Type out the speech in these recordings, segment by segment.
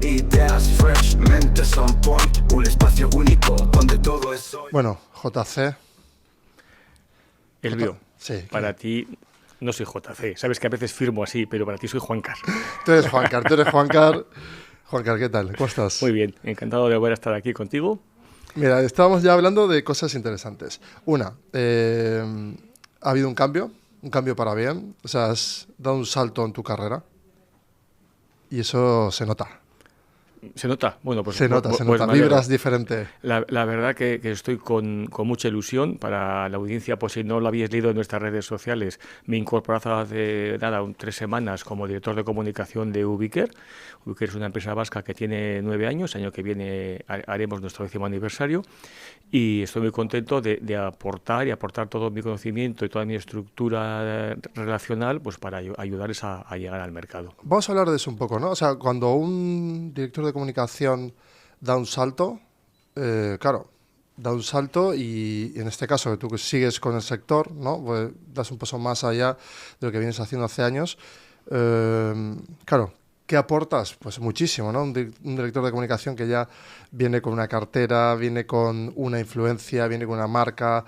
Ideas fresh, mentes on point, un espacio único donde todo es hoy. Bueno, JC. Elvio, Sí. para ti no soy JC. Sabes que a veces firmo así, pero para ti soy Juancar. Tú eres Juancar. Juancar, ¿qué tal? ¿Cómo estás? Muy bien, encantado de volver a estar aquí contigo. Mira, estábamos ya hablando de cosas interesantes. Una, ha habido un cambio para bien. O sea, has dado un salto en tu carrera y eso se nota. ¿Se nota? Bueno, pues Se nota. me alegro. Vibras diferente. La verdad que estoy con mucha ilusión. Para la audiencia, pues si no lo habéis leído en nuestras redes sociales, me he incorporado hace 3 semanas como director de comunicación de Ubiquer. Ubiquer es una empresa vasca que tiene 9 años. El año que viene haremos nuestro 10º aniversario. Y estoy muy contento de aportar todo mi conocimiento y toda mi estructura relacional pues para ayudarles a llegar al mercado. Vamos a hablar de eso un poco, ¿no? O sea, cuando un director de comunicación da un salto, claro, da un salto y en este caso que tú sigues con el sector, ¿no? Pues das un paso más allá de lo que vienes haciendo hace años. Claro, ¿qué aportas? Pues muchísimo, ¿no? Un director de comunicación que ya viene con una cartera, viene con una influencia, viene con una marca,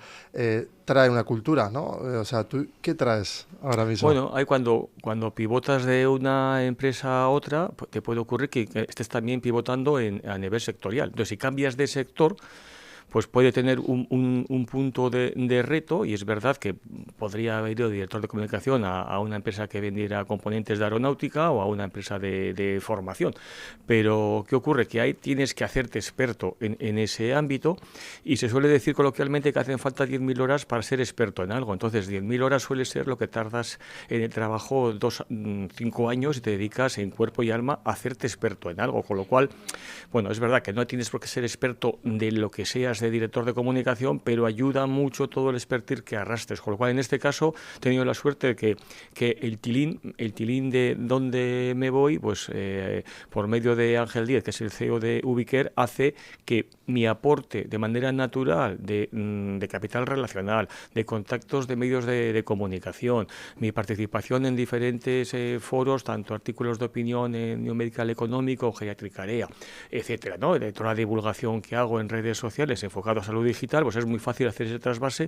trae una cultura, ¿no? O sea, ¿tú qué traes ahora mismo? Bueno, hay cuando pivotas de una empresa a otra, te puede ocurrir que estés también pivotando a nivel sectorial. Entonces, si cambias de sector, pues puede tener un punto de reto, y es verdad que podría haber ido director de comunicación a una empresa que vendiera componentes de aeronáutica o a una empresa de formación. Pero, ¿qué ocurre? Que ahí tienes que hacerte experto en ese ámbito, y se suele decir coloquialmente que hacen falta 10.000 horas para ser experto en algo. Entonces, 10.000 horas suele ser lo que tardas en el trabajo 5 años y te dedicas en cuerpo y alma a hacerte experto en algo. Con lo cual, bueno, es verdad que no tienes por qué ser experto de lo que seas de director de comunicación, pero ayuda mucho todo el expertise que arrastres, con lo cual en este caso he tenido la suerte de que el tilín de donde me voy, pues por medio de Ángel Díez, que es el CEO de Ubiquer, hace que mi aporte de manera natural de capital relacional, de contactos de medios de comunicación, mi participación en diferentes foros, tanto artículos de opinión en New Medical Económico, Geriatricarea, etcétera, ¿no? De toda la divulgación que hago en redes sociales enfocado a salud digital, pues es muy fácil hacer ese trasvase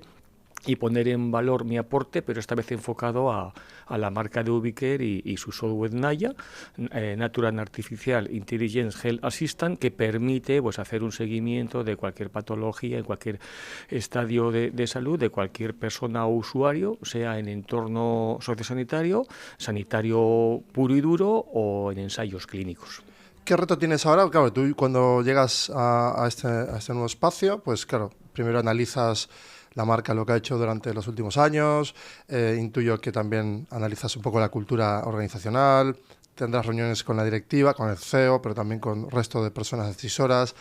y poner en valor mi aporte, pero esta vez enfocado a la marca de Ubiquer y su software Naya, Natural Artificial Intelligence Health Assistant, que permite pues hacer un seguimiento de cualquier patología en cualquier estadio de salud de cualquier persona o usuario, sea en entorno sociosanitario, sanitario puro y duro o en ensayos clínicos. ¿Qué reto tienes ahora? Claro, tú cuando llegas a este nuevo espacio, pues claro, primero analizas la marca, lo que ha hecho durante los últimos años, intuyo que también analizas un poco la cultura organizacional, tendrás reuniones con la directiva, con el CEO, pero también con el resto de personas decisoras.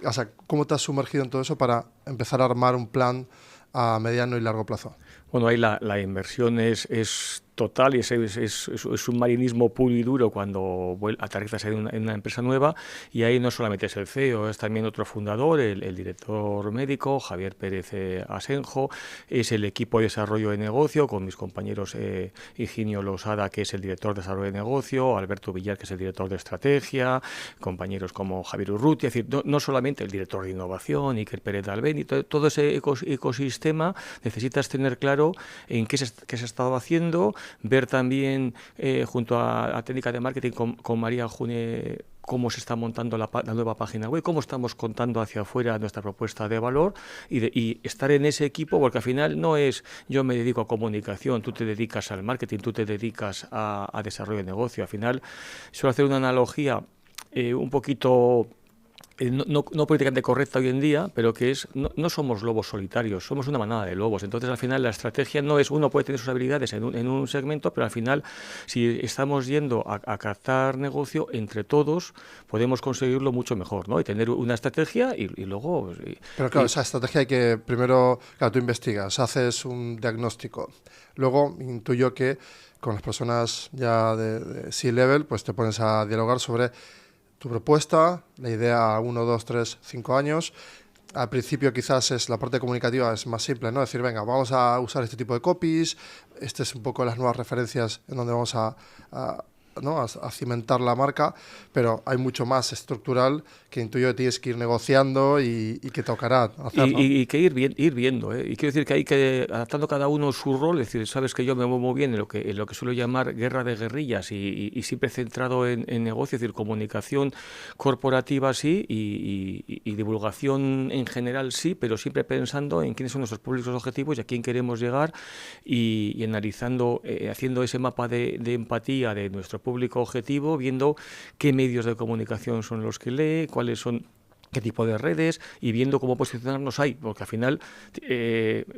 O sea, ¿cómo te has sumergido en todo eso para empezar a armar un plan a mediano y largo plazo? Bueno, ahí la inversión es total y es un marinismo puro y duro cuando aterrizas en una empresa nueva, y ahí no solamente es el CEO, es también otro fundador, el director médico, Javier Pérez Asenjo, es el equipo de desarrollo de negocio con mis compañeros Higinio Losada, que es el director de desarrollo de negocio, Alberto Villar, que es el director de estrategia, compañeros como Javier Urrutia, es decir, no solamente el director de innovación, Iker Pérez Dalbeni, todo ese ecosistema necesitas tener claro en qué se ha estado haciendo, ver también junto a técnica de marketing con María June cómo se está montando la nueva página web, cómo estamos contando hacia afuera nuestra propuesta de valor y estar en ese equipo, porque al final no es yo me dedico a comunicación, tú te dedicas al marketing, tú te dedicas a desarrollo de negocio. Al final suelo hacer una analogía un poquito no políticamente correcta hoy en día, pero que es, no somos lobos solitarios, somos una manada de lobos. Entonces, al final, la estrategia no es, uno puede tener sus habilidades en un segmento, pero al final, si estamos yendo a captar negocio, entre todos podemos conseguirlo mucho mejor, ¿no? Y tener una estrategia y luego... Pero claro, esa estrategia hay que, primero, claro, tú investigas, haces un diagnóstico. Luego, intuyo que con las personas ya de C-level, pues te pones a dialogar sobre tu propuesta, la idea a 1, 2, 3, 5 años. Al principio quizás la parte comunicativa es más simple, ¿no? Decir, venga, vamos a usar este tipo de copies, este es un poco las nuevas referencias en donde vamos a ¿no? a cimentar la marca, pero hay mucho más estructural que intuyo que tienes que ir negociando y que tocará hacer, ¿no? Y que ir viendo, ¿eh? Y quiero decir que hay que, adaptando cada uno su rol, es decir, sabes que yo me muevo muy bien en lo que suelo llamar guerra de guerrillas y siempre centrado en negocio, es decir, comunicación corporativa sí y divulgación en general sí, pero siempre pensando en quiénes son nuestros públicos objetivos y a quién queremos llegar y analizando, haciendo ese mapa de empatía de nuestro público objetivo, viendo qué medios de comunicación son los que lee, cuáles son, qué tipo de redes y viendo cómo posicionarnos ahí, porque al final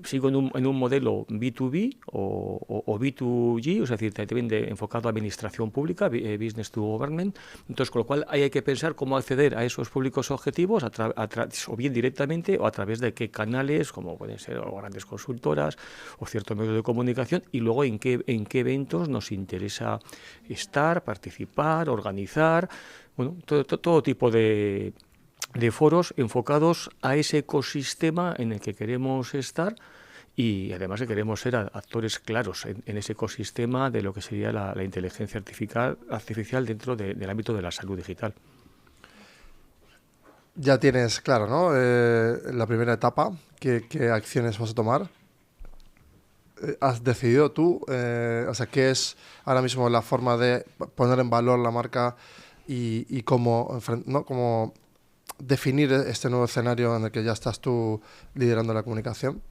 sigo en un modelo B2B o B2G, o sea, es decir, también enfocado a administración pública, business to government, entonces con lo cual ahí hay que pensar cómo acceder a esos públicos objetivos, o bien directamente o a través de qué canales, como pueden ser o grandes consultoras o ciertos medios de comunicación, y luego en qué eventos nos interesa estar, participar, organizar, bueno, todo tipo de foros enfocados a ese ecosistema en el que queremos estar y además que queremos ser actores claros en ese ecosistema de lo que sería la inteligencia artificial dentro del ámbito de la salud digital. Ya tienes claro, ¿no? La primera etapa, qué acciones vas a tomar. ¿Has decidido tú, o sea, qué es ahora mismo la forma de poner en valor la marca y cómo, ¿no? Cómo definir este nuevo escenario en el que ya estás tú liderando la comunicación?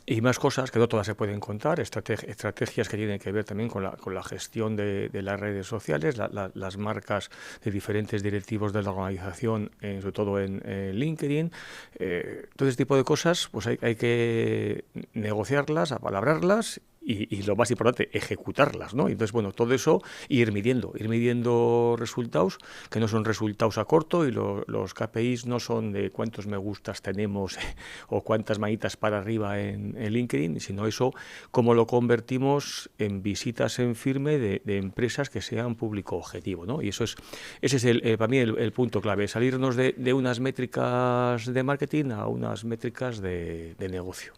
Y más cosas que no todas se pueden contar, estrategias que tienen que ver también con la gestión de las redes sociales, las marcas de diferentes directivos de la organización, sobre todo en LinkedIn. Todo ese tipo de cosas pues hay que negociarlas, apalabrarlas y lo más importante, ejecutarlas, ¿no? Entonces, bueno, todo eso ir midiendo resultados, que no son resultados a corto y los KPIs no son de cuántos me gustas tenemos o cuántas manitas para arriba en LinkedIn, sino eso, cómo lo convertimos en visitas en firme de empresas que sean público objetivo, ¿no? Y ese es para mí el punto clave, salirnos de unas métricas de marketing a unas métricas de negocio.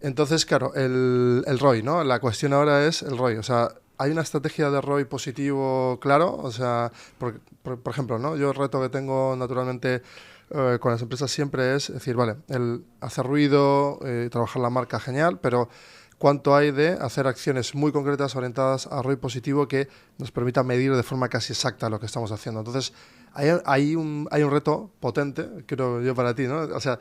Entonces, claro, el ROI, ¿no? La cuestión ahora es el ROI. O sea, ¿hay una estrategia de ROI positivo claro? O sea, por ejemplo, ¿no? Yo el reto que tengo naturalmente con las empresas siempre es decir, vale, el hacer ruido, trabajar la marca, genial, pero ¿cuánto hay de hacer acciones muy concretas orientadas a ROI positivo que nos permita medir de forma casi exacta lo que estamos haciendo? Entonces, hay un reto potente, creo yo, para ti, ¿no? O sea,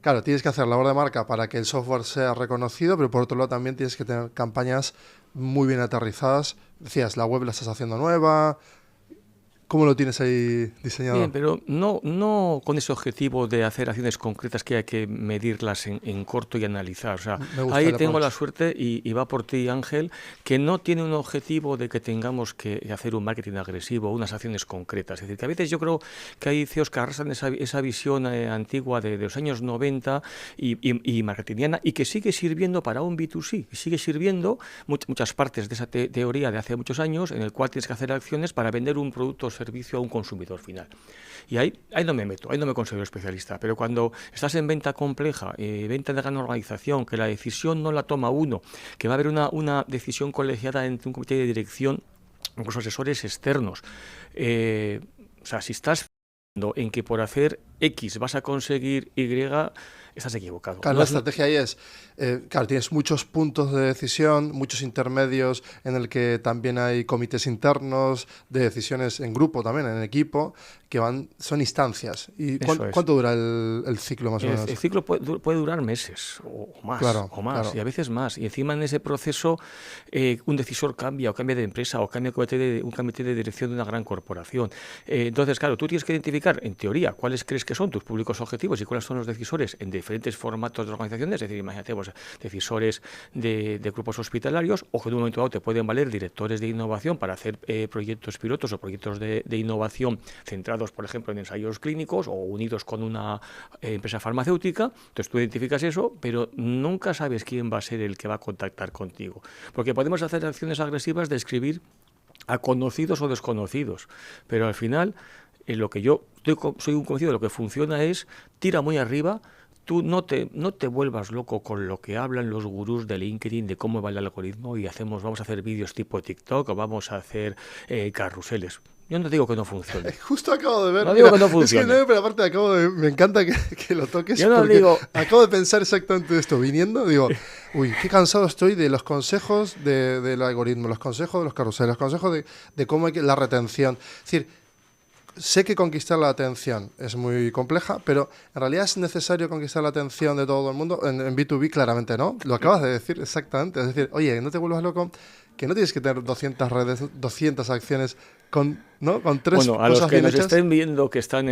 claro, tienes que hacer labor de marca para que el software sea reconocido, pero por otro lado también tienes que tener campañas muy bien aterrizadas. Decías, la web la estás haciendo nueva. ¿Cómo lo tienes ahí diseñado? Bien, pero no con ese objetivo de hacer acciones concretas que hay que medirlas en corto y analizar. O sea, Me gusta ahí el tengo la approach. suerte, y va por ti, Ángel, que no tiene un objetivo de que tengamos que hacer un marketing agresivo, unas acciones concretas. Es decir, que a veces yo creo que hay CEOs que arrastran esa visión antigua de los años 90 y marketingiana y que sigue sirviendo para un B2C, y sigue sirviendo muchas partes de esa teoría de hace muchos años en el cual tienes que hacer acciones para vender un producto o servicio a un consumidor final. Y ahí no me meto, ahí no me considero especialista, pero cuando estás en venta compleja, venta de gran organización, que la decisión no la toma uno, que va a haber una decisión colegiada entre un comité de dirección, incluso asesores externos, o sea, si estás en que por hacer X vas a conseguir Y, estás equivocado. Claro, No la es estrategia ahí es, claro, tienes muchos puntos de decisión, muchos intermedios en el que también hay comités internos de decisiones en grupo también, en equipo, que son instancias. ¿Y Eso es. cuánto dura el ciclo más o menos? El ciclo puede durar meses o más, Claro, claro. Y a veces más. Y encima en ese proceso un decisor cambia de empresa o cambia un comité de dirección de una gran corporación. Entonces, claro, tú tienes que identificar, en teoría, cuáles crees que son tus públicos objetivos y cuáles son los decisores en diferentes formatos de organizaciones. Es decir, imagínate, pues, decisores de grupos hospitalarios, o que en un momento dado te pueden valer directores de innovación para hacer proyectos pilotos o proyectos de innovación centrados, por ejemplo, en ensayos clínicos o unidos con una empresa farmacéutica. Entonces tú identificas eso, pero nunca sabes quién va a ser el que va a contactar contigo. Porque podemos hacer acciones agresivas de escribir a conocidos o desconocidos, pero al final, en lo que yo soy un convencido de lo que funciona es tira muy arriba, tú no te vuelvas loco con lo que hablan los gurús de LinkedIn de cómo va el algoritmo y vamos a hacer vídeos tipo TikTok o vamos a hacer carruseles. Yo no digo que no funcione. Justo acabo de ver. No digo que no funcione. Es que no, pero aparte me encanta que lo toques. Yo no porque digo. Acabo de pensar exactamente esto. Viniendo, digo, uy, qué cansado estoy de los consejos del algoritmo, los consejos de los carruseles, los consejos de cómo hay la retención. Es decir, sé que conquistar la atención es muy compleja, pero en realidad es necesario conquistar la atención de todo el mundo. En B2B claramente no. Lo acabas de decir exactamente. Es decir, oye, no te vuelvas loco, que no tienes que tener 200 redes, 200 acciones con 3 Bueno, a los cosas que bien nos hechas. estén viendo que están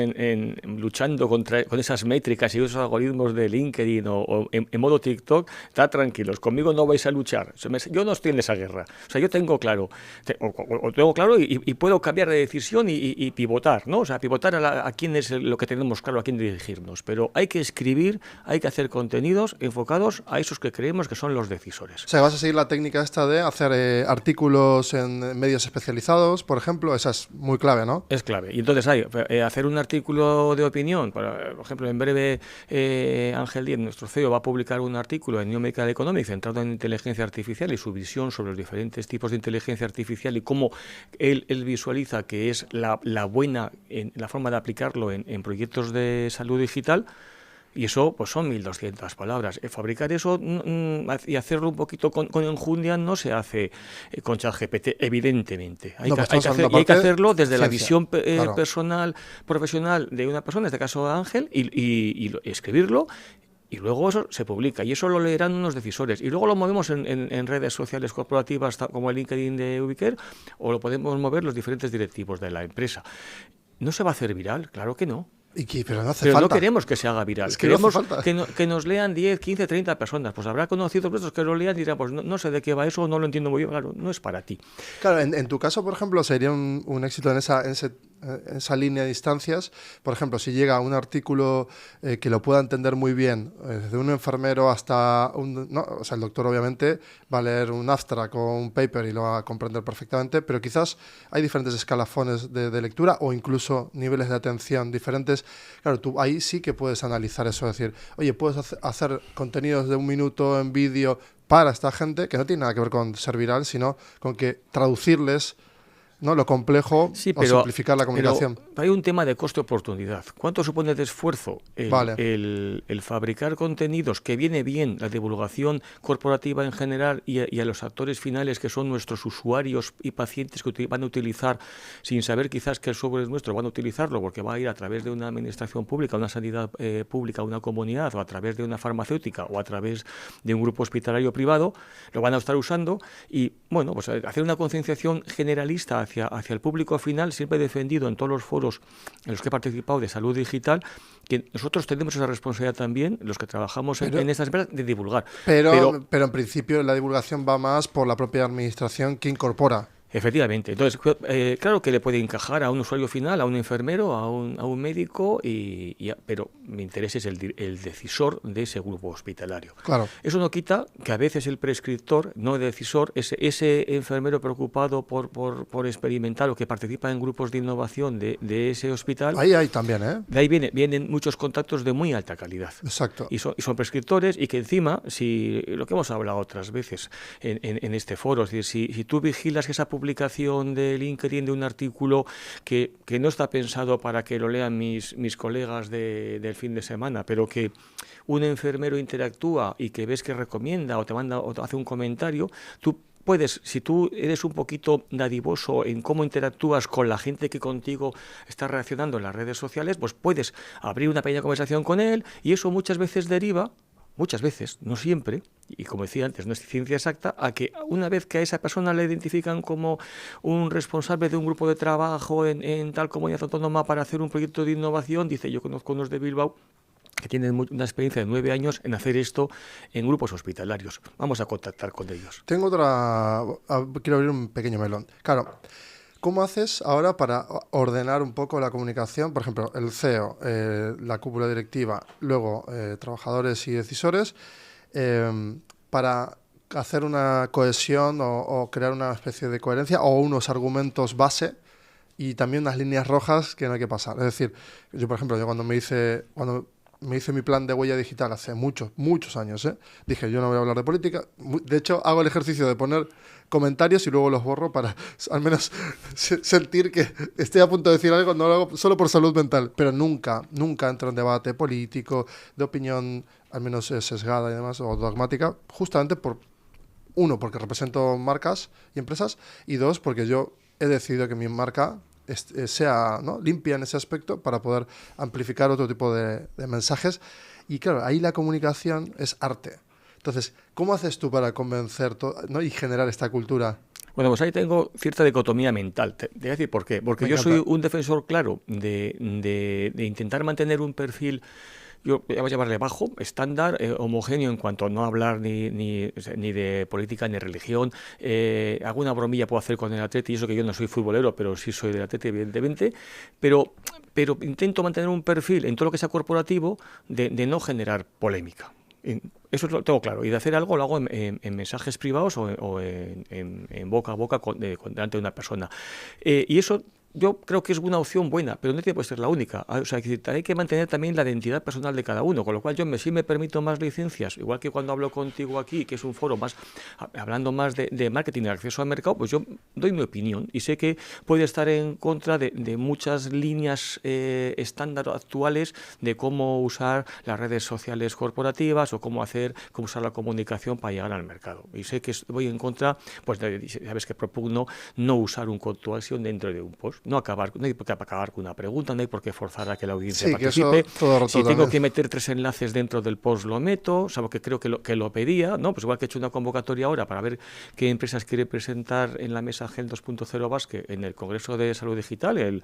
luchando con esas métricas y esos algoritmos de LinkedIn o en modo TikTok, está tranquilos, conmigo no vais a luchar. Yo no estoy en esa guerra. O sea, yo tengo claro, tengo claro y puedo cambiar de decisión y pivotar, ¿no? O sea, pivotar a quién es lo que tenemos claro, a quién dirigirnos. Pero hay que escribir, hay que hacer contenidos enfocados a esos que creemos que son los decisores. O sea, vas a seguir la técnica esta de hacer artículos en medios especializados, por ejemplo. Esa es muy clave, ¿no? Es clave. Y entonces hacer un artículo de opinión, por ejemplo, en breve Ángel Díez, nuestro CEO, va a publicar un artículo en New Medical Economics centrado en inteligencia artificial y su visión sobre los diferentes tipos de inteligencia artificial y cómo él visualiza que es la buena la forma de aplicarlo en proyectos de salud digital. Y eso pues son 1.200 palabras. Fabricar eso y hacerlo un poquito con enjundia no se hace con ChatGPT, evidentemente. Hay que hacerlo desde la visión claro. personal, profesional de una persona, en este caso Ángel, y escribirlo. Y luego eso se publica y eso lo leerán unos decisores. Y luego lo movemos en redes sociales corporativas como el LinkedIn de Ubiquer o lo podemos mover los diferentes directivos de la empresa. ¿No se va a hacer viral? Claro que no. Pero no hace Pero falta. no queremos que se haga viral. Es que queremos no hace falta. que nos lean 10, 15, 30 personas. Pues habrá conocidos nuestros que lo lean y dirán, pues no sé de qué va eso, no lo entiendo muy bien. Claro, no es para ti. Claro, en tu caso, por ejemplo, sería un éxito en esa línea de instancias. Por ejemplo, si llega un artículo que lo pueda entender muy bien, desde un enfermero hasta o sea, el doctor obviamente va a leer un abstract o un paper y lo va a comprender perfectamente, pero quizás hay diferentes escalafones de lectura o incluso niveles de atención diferentes. Claro, tú ahí sí que puedes analizar eso, es decir, oye, puedes hacer contenidos de 1 minuto en vídeo para esta gente, que no tiene nada que ver con ser viral, sino con que traducirles, ¿no?, lo complejo o simplificar la comunicación. Pero hay un tema de coste-oportunidad. ¿Cuánto supone de esfuerzo el fabricar contenidos que viene bien la divulgación corporativa en general y a los actores finales que son nuestros usuarios y pacientes que van a utilizar, sin saber quizás que el software es nuestro, van a utilizarlo porque va a ir a través de una administración pública, una sanidad pública, una comunidad o a través de una farmacéutica o a través de un grupo hospitalario privado, lo van a estar usando y, bueno, pues hacer una concienciación generalista hacia el público final, siempre he defendido en todos los foros en los que he participado de salud digital, que nosotros tenemos esa responsabilidad también, los que trabajamos en estas empresas, de divulgar. Pero en principio la divulgación va más por la propia administración que incorpora. Efectivamente. Entonces, claro que le puede encajar a un usuario final, a un enfermero, a un médico, pero mi interés es el decisor de ese grupo hospitalario. Claro. Eso no quita que a veces el prescriptor, no el decisor, ese enfermero preocupado por experimentar o que participa en grupos de innovación de ese hospital. Ahí hay también, ¿eh? De ahí vienen muchos contactos de muy alta calidad. Exacto. Y son prescriptores y que encima, si lo que hemos hablado otras veces en este foro, es decir, si tú vigilas que esa publicación de LinkedIn de un artículo que no está pensado para que lo lean mis colegas del fin de semana, pero que un enfermero interactúa y que ves que recomienda o te manda o te hace un comentario, tú puedes, si tú eres un poquito dadivoso en cómo interactúas con la gente que contigo está reaccionando en las redes sociales, pues puedes abrir una pequeña conversación con él y eso muchas veces deriva, muchas veces, no siempre, y como decía antes, no es ciencia exacta, a que una vez que a esa persona le identifican como un responsable de un grupo de trabajo en tal comunidad autónoma para hacer un proyecto de innovación, dice, yo conozco unos de Bilbao que tienen una experiencia de 9 años en hacer esto en grupos hospitalarios. Vamos a contactar con ellos. Quiero abrir un pequeño melón. Claro, ¿cómo haces ahora para ordenar un poco la comunicación? Por ejemplo, el CEO, la cúpula directiva, luego trabajadores y decisores, para hacer una cohesión o crear una especie de coherencia o unos argumentos base y también unas líneas rojas que no hay que pasar. Es decir, yo, por ejemplo, cuando me me hice mi plan de huella digital hace muchos años, ¿eh? Dije, yo no voy a hablar de política. De hecho, hago el ejercicio de poner comentarios y luego los borro para al menos sentir que estoy a punto de decir algo, no lo hago solo por salud mental. Pero nunca entro en debate político, de opinión al menos sesgada y demás, o dogmática, justamente porque represento marcas y empresas, y dos, porque yo he decidido que mi marca sea, ¿no?, limpia en ese aspecto para poder amplificar otro tipo de mensajes. Y claro, ahí la comunicación es arte. Entonces, ¿cómo haces tú para convencer, ¿no?, y generar esta cultura? Bueno, pues ahí tengo cierta dicotomía mental. Te voy a decir por qué. Porque yo soy un defensor claro de intentar mantener un perfil, yo voy a llamarle bajo, estándar, homogéneo en cuanto a no hablar ni de política ni de religión. Alguna bromilla puedo hacer con el Atleti, y eso que yo no soy futbolero, pero sí soy del Atleti, evidentemente. Pero intento mantener un perfil en todo lo que sea corporativo de no generar polémica. Eso lo tengo claro. Y de hacer algo lo hago en mensajes privados o en boca a boca delante de una persona. Y eso yo creo que es una opción buena, pero no tiene por ser la única. O sea, hay que mantener también la identidad personal de cada uno, con lo cual yo sí me permito más licencias, igual que cuando hablo contigo aquí, que es un foro más hablando más de marketing y de acceso al mercado, pues yo doy mi opinión y sé que puede estar en contra de muchas líneas estándar actuales de cómo usar las redes sociales corporativas o cómo usar la comunicación para llegar al mercado. Y sé que voy en contra, pues sabes que propugno no usar un call to action dentro de un post. No hay por qué acabar con una pregunta, no hay por qué forzar a que la audiencia participe. Si tengo que meter 3 enlaces dentro del post, lo meto, salvo que creo que lo pedía, ¿no? Pues igual que he hecho una convocatoria ahora para ver qué empresas quiere presentar en la mesa GEL 2.0 Basque en el Congreso de Salud Digital, el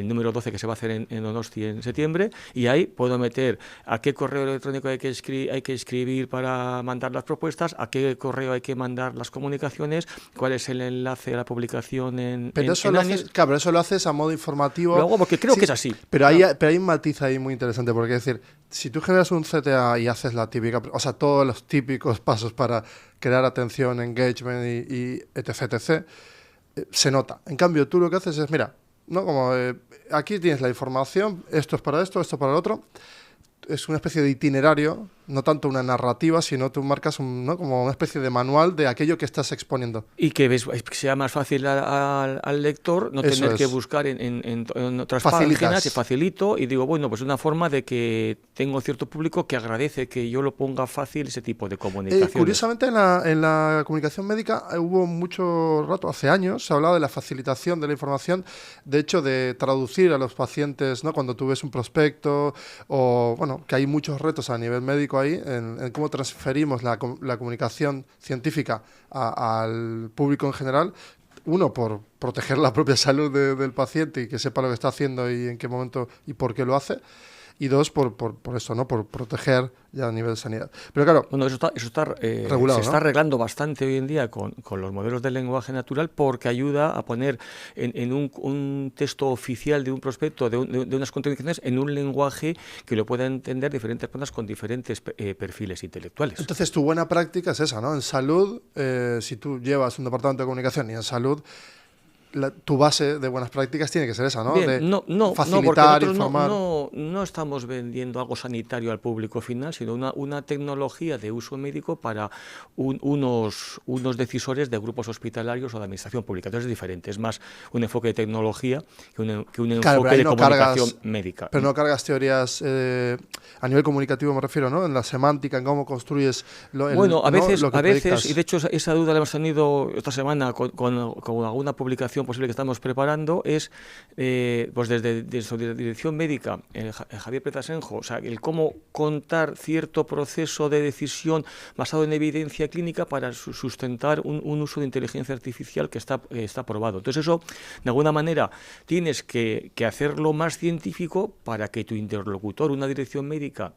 número 12 que se va a hacer en Donosti en septiembre, y ahí puedo meter a qué correo electrónico hay que escribir para mandar las propuestas, a qué correo hay que mandar las comunicaciones, cuál es el enlace a la publicación en ANIES. Claro, pero eso lo haces a modo informativo. Lo hago porque creo que es así. Pero hay un matiz ahí muy interesante, porque es decir, si tú generas un CTA y haces la típica, o sea, todos los típicos pasos para crear atención, engagement y etc., se nota. En cambio, tú lo que haces es, mira, ¿no?, como aquí tienes la información, esto es para esto para lo otro. Es una especie de itinerario, no tanto una narrativa, sino tú marcas ¿no?, como una especie de manual de aquello que estás exponiendo. Y que sea más fácil al lector no tener que buscar en otras páginas, y facilito, y digo, bueno, pues una forma de que tengo cierto público que agradece que yo lo ponga fácil ese tipo de comunicaciones. Curiosamente, en la comunicación médica hubo mucho rato, hace años, se hablaba de la facilitación de la información, de hecho, de traducir a los pacientes, ¿no?, cuando tú ves un prospecto, o bueno, que hay muchos retos a nivel médico ahí en cómo transferimos la comunicación científica al público en general. Uno, por proteger la propia salud del paciente y que sepa lo que está haciendo y en qué momento y por qué lo hace. Y dos, por eso, ¿no?, por proteger ya a nivel de sanidad. Pero claro, bueno, eso está regulado, se está arreglando bastante hoy en día con los modelos de lenguaje natural, porque ayuda a poner en un texto oficial de un prospecto, de unas contribuciones, en un lenguaje que lo puedan entender diferentes personas con diferentes perfiles intelectuales. Entonces, tu buena práctica es esa, ¿no? En salud, si tú llevas un departamento de comunicación y en salud, tu base de buenas prácticas tiene que ser esa, ¿no? Bien, no, facilitar, porque informar. No estamos vendiendo algo sanitario al público final, sino una tecnología de uso médico para unos decisores de grupos hospitalarios o de administración pública. Entonces es diferente, es más un enfoque de tecnología que un enfoque de comunicación médica. Pero no cargas teorías a nivel comunicativo, me refiero, ¿no? En la semántica, en cómo construyes a veces, proyectas. y de hecho esa duda la hemos tenido esta semana con alguna publicación posible que estamos preparando, es pues desde la dirección médica, Javier Pretasenjo, o sea, el cómo contar cierto proceso de decisión basado en evidencia clínica para sustentar un uso de inteligencia artificial que está probado. Entonces eso, de alguna manera, tienes que hacerlo más científico para que tu interlocutor, una dirección médica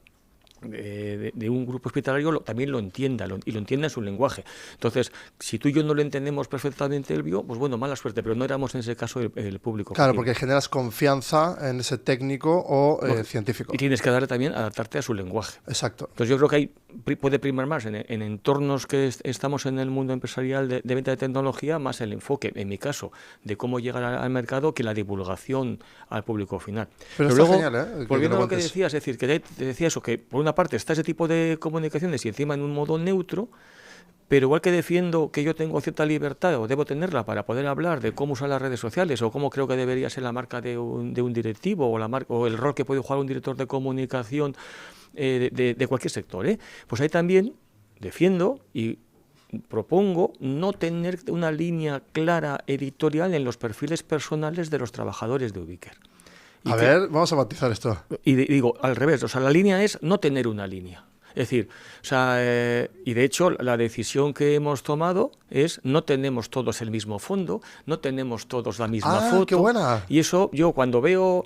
de un grupo hospitalario también lo entienda y lo entienda en su lenguaje. Entonces, si tú y yo no lo entendemos perfectamente, Elvio, pues bueno, mala suerte, pero no éramos en ese caso el público. Claro, porque generas confianza en ese técnico o científico. Y tienes que darle también, adaptarte a su lenguaje. Exacto. Entonces yo creo que puede primar más en entornos que estamos en el mundo empresarial de venta de tecnología, más el enfoque, en mi caso, de cómo llegar al mercado que la divulgación al público final. Pero está luego, genial, ¿eh? Volviendo a lo que decías, es decir, que te decía eso, que por una parte está ese tipo de comunicaciones y encima en un modo neutro, pero igual que defiendo que yo tengo cierta libertad o debo tenerla para poder hablar de cómo usar las redes sociales o cómo creo que debería ser la marca de un directivo o el rol que puede jugar un director de comunicación de cualquier sector, pues ahí también defiendo y propongo no tener una línea clara editorial en los perfiles personales de los trabajadores de Ubiquer. A ver, vamos a matizar esto. Y digo, al revés, o sea, la línea es no tener una línea. Es decir, o sea, y de hecho la decisión que hemos tomado es no tenemos todos el mismo fondo, no tenemos todos la misma foto. ¡Qué buena! Y eso, yo cuando veo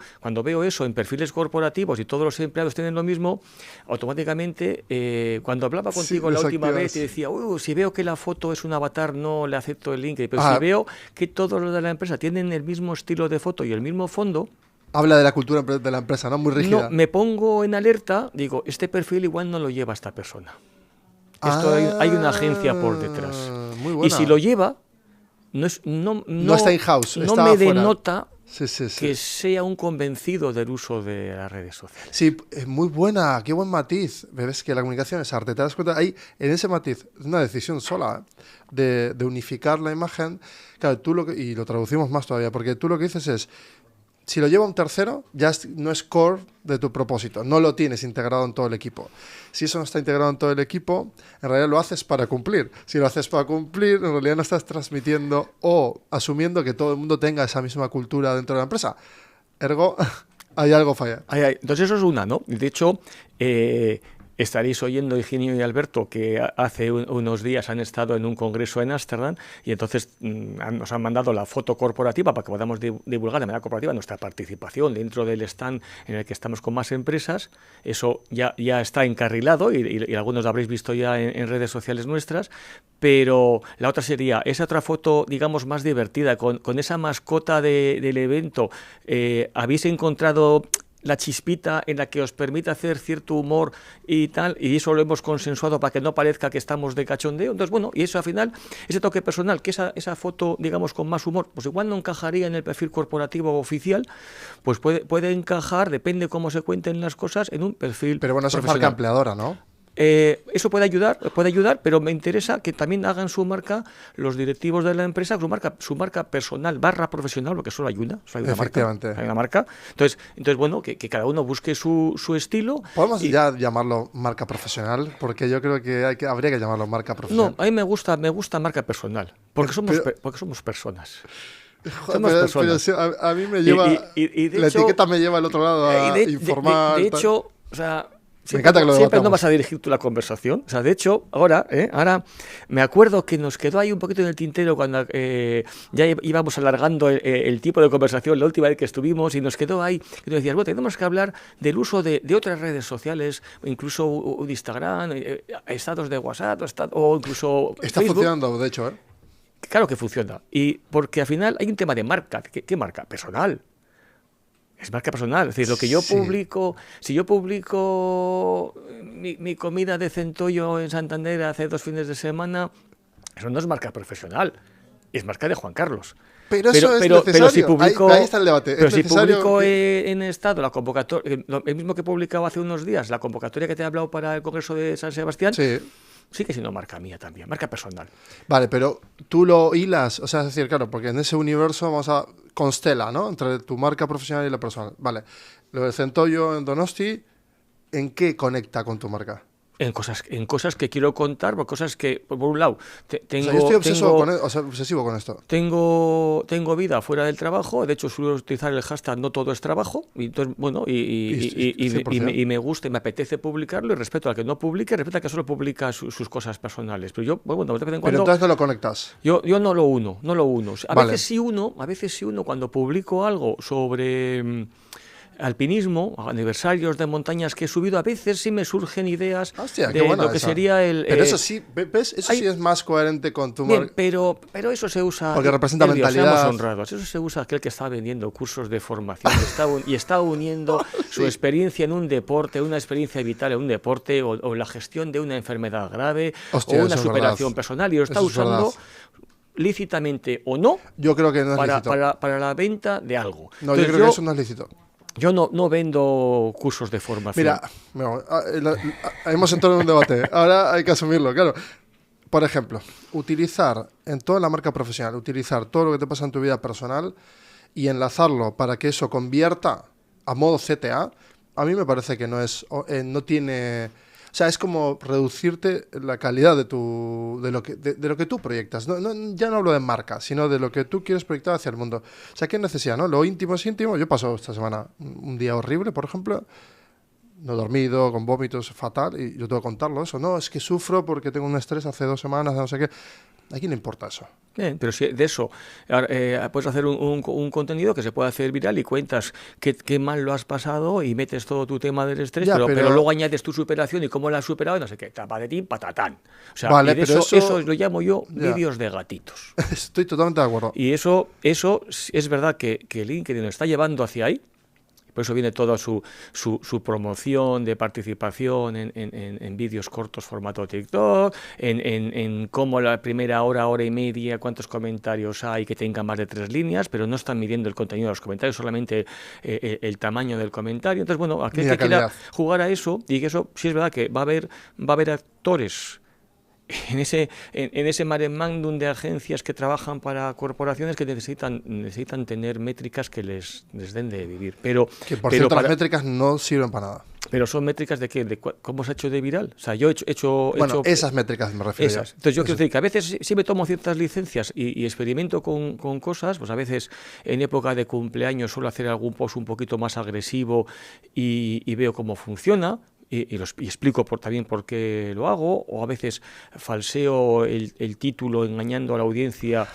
eso en perfiles corporativos y todos los empleados tienen lo mismo, automáticamente, cuando hablaba contigo la última vez, te decía, si veo que la foto es un avatar, no le acepto el link. Pero si veo que todos los de la empresa tienen el mismo estilo de foto y el mismo fondo, habla de la cultura de la empresa, ¿no? Muy rígida. No, me pongo en alerta, digo, este perfil igual no lo lleva esta persona. Esto hay una agencia por detrás. Muy buena. Y si lo lleva, no está in-house, no está me afuera. denota Sí. que sea un convencido del uso de las redes sociales. Sí, muy buena, qué buen matiz. Ves que la comunicación es arte. Te das cuenta, hay en ese matiz una decisión sola de unificar la imagen. Claro, y lo traducimos más todavía, porque tú lo que dices es, si lo lleva un tercero, ya no es core de tu propósito, no lo tienes integrado en todo el equipo. Si eso no está integrado en todo el equipo, en realidad lo haces para cumplir. Si lo haces para cumplir, en realidad no estás transmitiendo o asumiendo que todo el mundo tenga esa misma cultura dentro de la empresa. Ergo, hay algo falla. Entonces eso es una, ¿no? De hecho, estaréis oyendo, Higinio y Alberto, que hace unos días han estado en un congreso en Ámsterdam y entonces nos han mandado la foto corporativa para que podamos divulgar de manera corporativa nuestra participación dentro del stand en el que estamos con más empresas. Eso ya está encarrilado y algunos lo habréis visto ya en redes sociales nuestras, pero la otra sería esa otra foto, digamos, más divertida, con esa mascota del evento. ¿Habéis encontrado la chispita en la que os permite hacer cierto humor y tal, y eso lo hemos consensuado para que no parezca que estamos de cachondeo? Entonces, bueno, y eso al final, ese toque personal, que esa foto, digamos, con más humor, pues igual no encajaría en el perfil corporativo oficial, pues puede encajar, depende cómo se cuenten las cosas, en un perfil Pero bueno, eso es profesional. marca empleadora, ¿no? Eso puede ayudar, pero me interesa que también hagan su marca los directivos de la empresa, su marca personal / profesional, porque solo hay una Efectivamente. marca. Hay una marca. Entonces bueno, que cada uno busque su estilo. ¿Podemos ya llamarlo marca profesional? Porque yo creo que habría que llamarlo marca profesional. No, a mí me gusta marca personal, porque somos personas. Pero sí, a mí me lleva, y de la hecho, etiqueta me lleva al otro lado a informar. De hecho, o sea, me encanta que lo siempre debatamos. no vas a dirigir tú la conversación. O sea, de hecho, ahora me acuerdo que nos quedó ahí un poquito en el tintero cuando ya íbamos alargando el tipo de conversación la última vez que estuvimos, y nos quedó ahí que tú decías, bueno, tenemos que hablar del uso de otras redes sociales, incluso de Instagram, estados de WhatsApp o incluso Está Facebook. funcionando, de hecho, ¿eh? Claro que funciona. Y porque al final hay un tema de marca. ¿Qué marca? Personal. Es marca personal. Es decir, lo que yo publico, si yo publico mi comida de centollo en Santander hace 2 fines de semana, eso no es marca profesional, es marca de Juan Carlos. Pero eso es necesario. Pero si publico, ahí está el debate. Pero es si publico que... en estado la convocatoria, el mismo que he publicado hace unos días, la convocatoria que te he hablado para el Congreso de San Sebastián, sí que siendo marca mía también, marca personal. Vale, pero tú lo hilas, o sea, es decir, claro, porque en ese universo vamos a constela, ¿no? Entre tu marca profesional y la personal. Vale, lo del centollo en Donosti, ¿en qué conecta con tu marca? En cosas que quiero contar, por cosas que, por un lado, tengo... O sea, yo estoy obsesivo con esto. Tengo vida fuera del trabajo, de hecho suelo utilizar el hashtag no todo es trabajo, y entonces, bueno, y me gusta y me apetece publicarlo, y respeto al que no publique, respeto al que solo publica sus cosas personales. Pero yo, bueno, de vez en cuando... Pero entonces no lo conectas. Yo no lo uno. A veces sí uno, cuando publico algo sobre... alpinismo, aniversarios de montañas que he subido, a veces sí me surgen ideas Hostia, qué de buena lo que esa. sería el... Pero eso sí, ¿ves? Eso hay- sí es más coherente con tu... Bien, pero eso se usa... Porque representa Elvio, mentalidad. seamos honrados. Eso se usa aquel que está vendiendo cursos de formación y está uniendo su experiencia en un deporte, una experiencia vital en un deporte o la gestión de una enfermedad grave Hostia, o una eso es superación verdad. personal y lo está Eso es usando verdad. lícitamente o no Yo creo que no es lícito. para la venta de algo. No, Entonces, yo creo que eso no es lícito. yo no vendo cursos de formación. Mira, hemos entrado en un debate. Ahora hay que asumirlo, claro. Por ejemplo, utilizar en toda la marca profesional, utilizar todo lo que te pasa en tu vida personal y enlazarlo para que eso convierta a modo CTA, a mí me parece que no tiene... O sea, es como reducirte la calidad de lo que tú proyectas. Ya no hablo de marca, sino de lo que tú quieres proyectar hacia el mundo. O sea, ¿qué necesidad, no? Lo íntimo es íntimo. Yo paso esta semana un día horrible, por ejemplo. No he dormido, con vómitos, fatal. Y yo tengo que contarlo eso. No, es que sufro porque tengo un estrés hace 2 semanas, no sé qué. ¿A quién le importa eso? Bien, pero si de eso puedes hacer un contenido que se puede hacer viral y cuentas qué mal lo has pasado y metes todo tu tema del estrés, Ya, pero luego añades tu superación y cómo la has superado y no sé qué, tapadetín, patatán. O sea, Vale, y de pero eso lo llamo yo Ya. vídeos de gatitos. Estoy totalmente de acuerdo. Y eso es verdad que LinkedIn nos está llevando hacia ahí. Por eso viene toda su promoción de participación en vídeos cortos formato TikTok, en cómo la primera hora y media, cuántos comentarios hay que tengan más de 3 líneas, pero no están midiendo el contenido de los comentarios, solamente el tamaño del comentario. Entonces, bueno, aquel Ni la que quiera calidad. jugar a eso, y que eso sí es verdad que va a haber actores en ese mare magnum de agencias que trabajan para corporaciones que necesitan tener métricas que les den de vivir. Pero Las métricas no sirven para nada. pero son métricas de qué, cómo se ha hecho de viral. O sea, yo he hecho Esas métricas me refiero. esas. Entonces yo quiero decir que a veces sí me tomo ciertas licencias y experimento con cosas, pues a veces en época de cumpleaños suelo hacer algún post un poquito más agresivo y veo cómo funciona. Y explico también por qué lo hago, o a veces falseo el título engañando a la audiencia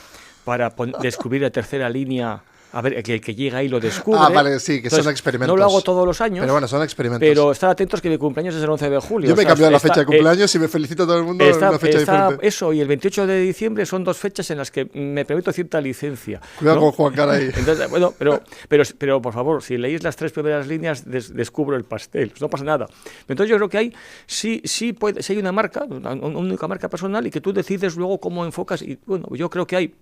para descubrir la tercera línea. A ver, que el que llega ahí lo descubre. Vale, sí, que Entonces, son experimentos. No lo hago todos los años. Pero bueno, son experimentos. Pero estar atentos que mi cumpleaños es el 11 de julio. Yo me he cambiado la fecha de cumpleaños cumpleaños y me felicito a todo el mundo en una fecha diferente. eso y el 28 de diciembre son 2 fechas en las que me permito cierta licencia. Cuidado ¿no? con Juan Cara ahí. Entonces, bueno, pero por favor, si leéis las 3 primeras líneas, descubro el pastel. No pasa nada. Entonces yo creo que si hay una marca, una única marca personal y que tú decides luego cómo enfocas. Y bueno, yo creo que hay...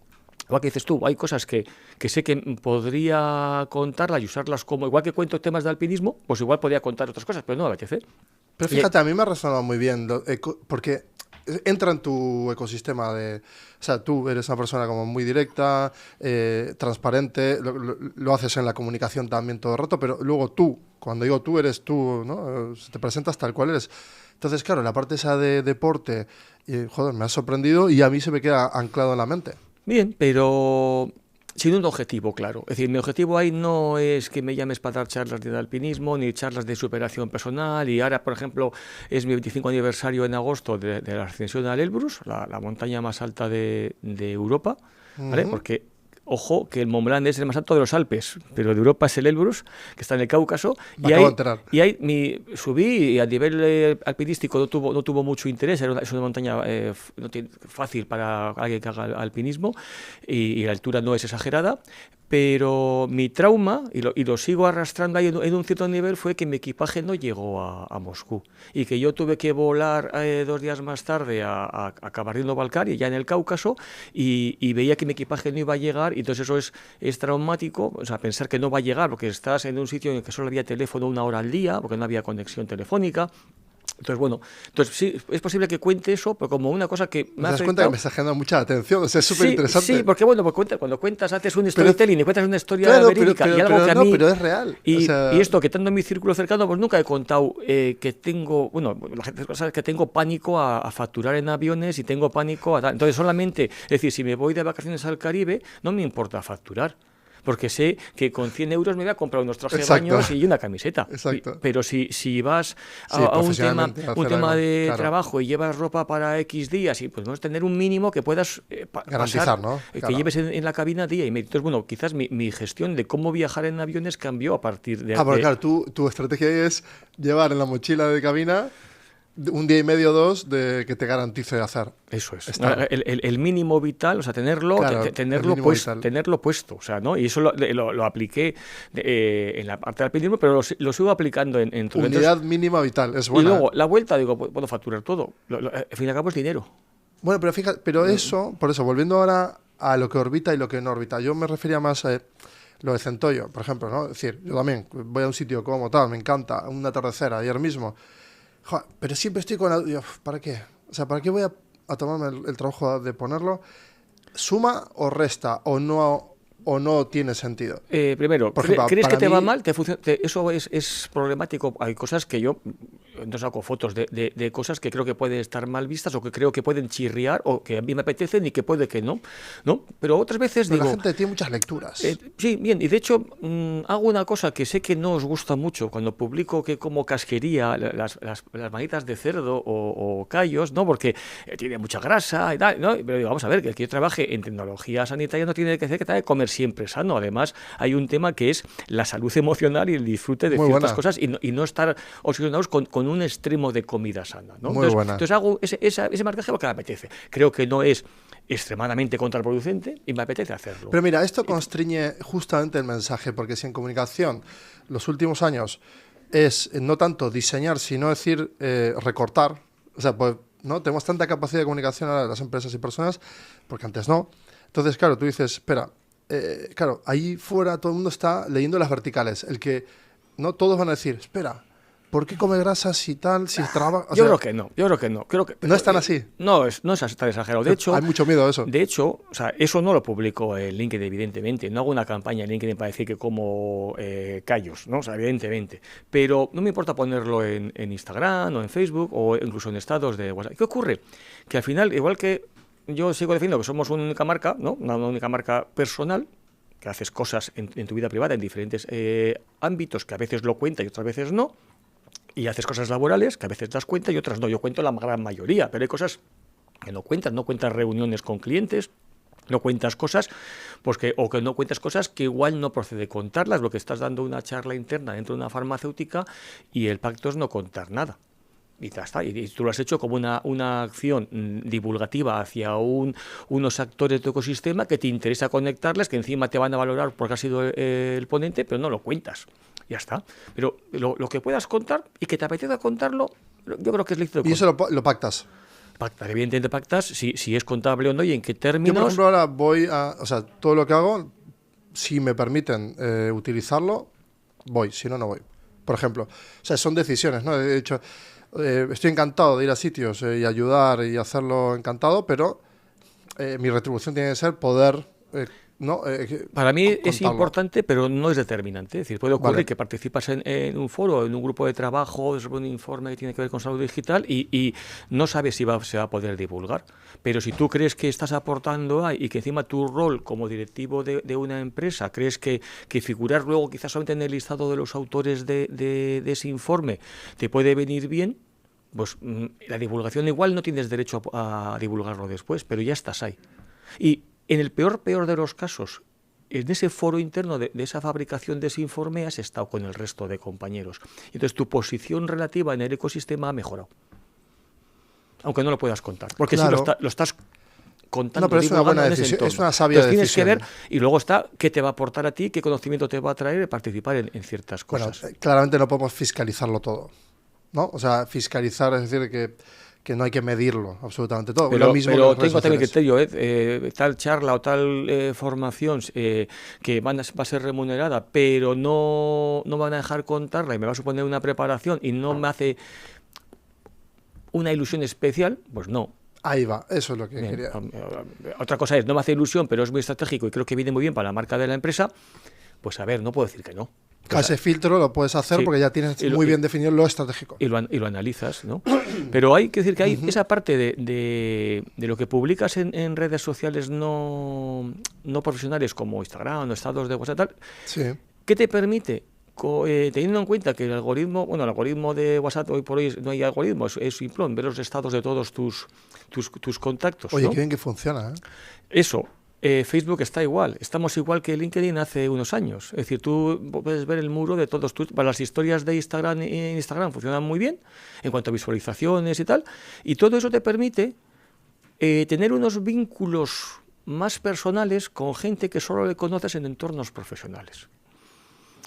Igual que dices tú, hay cosas que sé que podría contarlas y usarlas como... Igual que cuento temas de alpinismo, pues igual podría contar otras cosas, pero no me apetece. Pero fíjate, a mí me ha resonado muy bien, porque entra en tu ecosistema de... O sea, tú eres una persona como muy directa, transparente, lo haces en la comunicación también todo el rato, pero luego tú, cuando digo tú, eres tú, ¿no? Te presentas tal cual eres. Entonces, claro, la parte esa de deporte, joder, me ha sorprendido y a mí se me queda anclado en la mente. Bien, pero sin un objetivo claro. Es decir, mi objetivo ahí no es que me llames para dar charlas de alpinismo ni charlas de superación personal. Y ahora, por ejemplo, es mi 25 aniversario en agosto de la ascensión al Elbrus, la montaña más alta de Europa, ¿vale? Porque... Ojo, que el Mont Blanc es el más alto de los Alpes, pero de Europa es el Elbrus, que está en el Cáucaso. Y ahí subí y a nivel alpinístico no tuvo mucho interés. Es una montaña fácil para alguien que haga alpinismo y la altura no es exagerada. Pero mi trauma, y lo sigo arrastrando ahí en un cierto nivel, fue que mi equipaje no llegó a Moscú y que yo tuve que volar 2 días más tarde a Kabardino-Balkaria, ya en el Cáucaso, y veía que mi equipaje no iba a llegar, y entonces eso es traumático, o sea, pensar que no va a llegar porque estás en un sitio en el que solo había teléfono 1 hora al día, porque no había conexión telefónica. Entonces, bueno, sí, es posible que cuente eso, pero como una cosa que me ha ¿Te das cuenta que me está generando mucha atención? O sea, es súper interesante. Sí, porque bueno, cuando cuentas, haces un storytelling y cuentas una historia verídica y algo que a mí... pero es real. Y esto, que estando en mi círculo cercano, pues nunca he contado que tengo... Bueno, la gente sabe que tengo pánico a facturar en aviones y tengo pánico a... Entonces, solamente, es decir, si me voy de vacaciones al Caribe, no me importa facturar. porque sé que con 100 euros me voy a comprar unos trajes de Exacto. baños y una camiseta. Exacto. Pero si vas Sí, a un tema, profesionalmente, hacer algo, de claro. trabajo y llevas ropa para X días, y pues vamos a tener un mínimo que puedas Garantizar, pasar, ¿no? que Claro. lleves en la cabina día y medio. Entonces, bueno, quizás mi gestión de cómo viajar en aviones cambió a partir de... Porque claro, tu estrategia es llevar en la mochila de cabina un día y medio o 2 de que te garantice hacer. Eso es. Estar. El mínimo vital, o sea, tenerlo, Claro, el mínimo vital. tenerlo puesto, o sea, ¿no? Y eso lo apliqué en la parte del alpinismo, pero lo sigo aplicando en todo. Unidad mínima vital, es Y buena. luego, la vuelta, digo, puedo facturar todo. Al fin y al cabo es dinero. Bueno, pero fíjate, eso, por eso, volviendo ahora a lo que orbita y lo que no orbita, yo me refería más a lo de Centollo, por ejemplo, ¿no? Es decir, yo también voy a un sitio como tal, me encanta, un atardecer ayer mismo, joder, pero siempre estoy con la... ¿Para qué? O sea, ¿para qué voy a tomarme el trabajo de ponerlo? ¿Suma o resta o no tiene sentido? Primero, Por ejemplo, ¿crees que para te va mí- mal? Eso es problemático. Hay cosas que yo no saco fotos de cosas que creo que pueden estar mal vistas o que creo que pueden chirriar o que a mí me apetecen y que puede que no. ¿No? Pero otras veces Pero digo... la gente tiene muchas lecturas. Sí, bien, y de hecho hago una cosa que sé que no os gusta mucho cuando publico que como casquería las manitas de cerdo o callos, ¿no? Porque tiene mucha grasa y tal, ¿no? Pero digo, vamos a ver, que el que yo trabaje en tecnología sanitaria no tiene que hacer que tenga que comer siempre sano. Además, hay un tema que es la salud emocional y el disfrute de Muy ciertas buena. cosas y no estar obsesionados con un extremo de comida sana, ¿no? Muy buena. Entonces hago ese marcaje porque me apetece. Creo que no es extremadamente contraproducente y me apetece hacerlo. Pero mira, esto constriñe justamente el mensaje, porque si en comunicación los últimos años es no tanto diseñar, sino decir recortar, o sea, pues no tenemos tanta capacidad de comunicación ahora las empresas y personas, porque antes no. Entonces, claro, tú dices, espera, claro, ahí fuera todo el mundo está leyendo las verticales, el que no todos van a decir, espera, ¿por qué come grasas y tal? Si trabaja, Yo creo que no. Creo que no es tan así. No es tan exagerado. De hecho, Hay mucho miedo a eso. De hecho, o sea, eso no lo publico en LinkedIn, evidentemente. No hago una campaña en LinkedIn para decir que como callos, ¿no? O sea, evidentemente. Pero no me importa ponerlo en Instagram o en Facebook o incluso en estados de WhatsApp. ¿Qué ocurre? Que al final, igual que yo sigo diciendo que somos una única marca, ¿no? Una única marca personal, que haces cosas en tu vida privada en diferentes ámbitos que a veces lo cuenta y otras veces no. Y haces cosas laborales que a veces das cuenta y otras no. Yo cuento la gran mayoría, pero hay cosas que no cuentas reuniones con clientes, no cuentas cosas, pues o que no cuentas cosas que igual no procede contarlas, lo que estás dando una charla interna dentro de una farmacéutica y el pacto es no contar nada. Y ya está, y tú lo has hecho como una acción divulgativa hacia unos actores de tu ecosistema que te interesa conectarles, que encima te van a valorar porque has sido el ponente, pero no lo cuentas. Ya está. Pero lo que puedas contar y que te apetezca contarlo, yo creo que es lícito. Y eso lo pactas. Pactar, evidentemente pactas si es contable o no y en qué Yo, términos. por ejemplo, ahora voy a... O sea, todo lo que hago, si me permiten utilizarlo, voy. Si no, no voy. Por ejemplo. O sea, son decisiones, ¿no? De hecho, estoy encantado de ir a sitios y ayudar y hacerlo encantado, pero mi retribución tiene que ser poder... Para mí es contarlo. importante, pero no es determinante. Es decir, puede ocurrir Vale. que participas en un foro, en un grupo de trabajo, sobre un informe que tiene que ver con salud digital y no sabes si se va a poder divulgar. Pero si tú crees que estás aportando ahí y que encima tu rol como directivo de una empresa, crees que figurar luego quizás solamente en el listado de los autores de ese informe te puede venir bien, pues la divulgación igual no tienes derecho a divulgarlo después, pero ya estás ahí. Y en el peor de los casos, en ese foro interno de esa fabricación de ese informe has estado con el resto de compañeros. Entonces tu posición relativa en el ecosistema ha mejorado. Aunque no lo puedas contar. Porque Claro. si lo estás contando, No, pero es una divulgando buena en ese decisión, entorno. es una sabia Entonces decisión. tienes que ver, y luego está qué te va a aportar a ti, qué conocimiento te va a traer de participar en ciertas Bueno, cosas. claramente no podemos fiscalizarlo todo, ¿no? O sea, fiscalizar es decir que no hay que medirlo absolutamente todo. Pero Lo mismo que tengo las redes también sociales. criterio, tal charla o tal formación que va a ser remunerada, pero no van a dejar contarla y me va a suponer una preparación y no me hace una ilusión especial, pues no. Ahí va, eso es lo que Bien, quería. Otra cosa es, no me hace ilusión, pero es muy estratégico y creo que viene muy bien para la marca de la empresa, pues a ver, no puedo decir que no. Ese filtro lo puedes hacer sí, porque ya tienes muy bien definido lo estratégico. Y lo analizas, ¿no? Pero hay que decir que hay esa parte de lo que publicas en redes sociales no profesionales como Instagram o estados de WhatsApp, tal, Sí. ¿qué te permite? Teniendo en cuenta que el algoritmo de WhatsApp hoy por hoy no hay algoritmo, es simplón, ver los estados de todos tus contactos. Oye, ¿no? qué bien que funciona, ¿eh? Eso. Facebook está igual, estamos igual que LinkedIn hace unos años. Es decir, tú puedes ver el muro de todos tus... Las historias de Instagram funcionan muy bien en cuanto a visualizaciones y tal, y todo eso te permite tener unos vínculos más personales con gente que solo le conoces en entornos profesionales.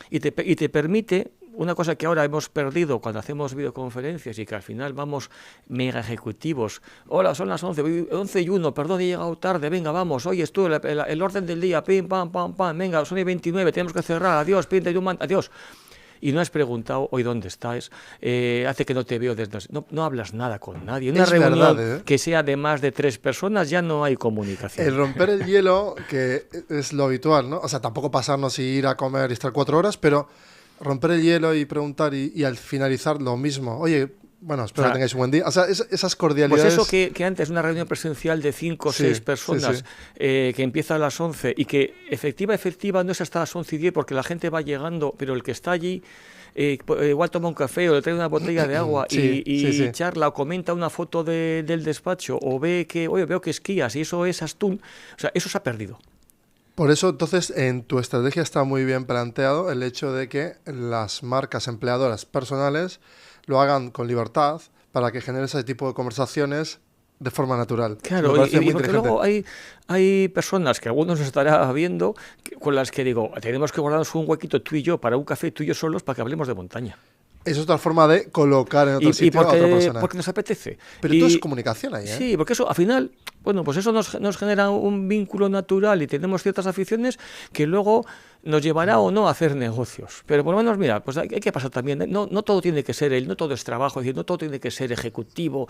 Y te permite una cosa que ahora hemos perdido cuando hacemos videoconferencias y que al final vamos mega ejecutivos. Hola, son las 11 y 1, perdón, he llegado tarde, venga, vamos, oye, tú, el orden del día, pim, pam, pam, pam, venga, son y 29, tenemos que cerrar, adiós, pinta y un adiós. Y no has preguntado hoy dónde estás, hace que no te veo desde... No hablas nada con nadie. En una reunión que sea de más de 3 personas ya no hay comunicación. El romper el hielo, que es lo habitual, ¿no? O sea, tampoco pasarnos y ir a comer y estar 4 horas, pero romper el hielo y preguntar y al finalizar lo mismo. Oye, bueno, espero que tengáis un buen día. O sea, esas cordialidades... Pues eso que antes una reunión presencial de 5 o 6 personas que empieza a las 11 y que efectiva no es hasta las 11 y 10 porque la gente va llegando, pero el que está allí igual toma un café o le trae una botella de agua y charla o comenta una foto del despacho o ve que, oye, veo que esquías y eso es Astún. O sea, eso se ha perdido. Por eso, entonces, en tu estrategia está muy bien planteado el hecho de que las marcas empleadoras personales lo hagan con libertad para que genere ese tipo de conversaciones de forma natural. Claro, y porque luego hay personas que algunos estará viendo con las que digo, tenemos que guardarnos un huequito tú y yo para un café tú y yo solos para que hablemos de montaña. Es otra forma de colocar en otro sitio a otra persona. Porque nos apetece. Pero todo es comunicación ahí, ¿eh? Sí, porque eso, al final, bueno, pues eso nos genera un vínculo natural y tenemos ciertas aficiones que luego nos llevará o no a hacer negocios. Pero por lo menos, mira, pues hay que pasar también. No todo tiene que ser no todo es trabajo, es decir, no todo tiene que ser ejecutivo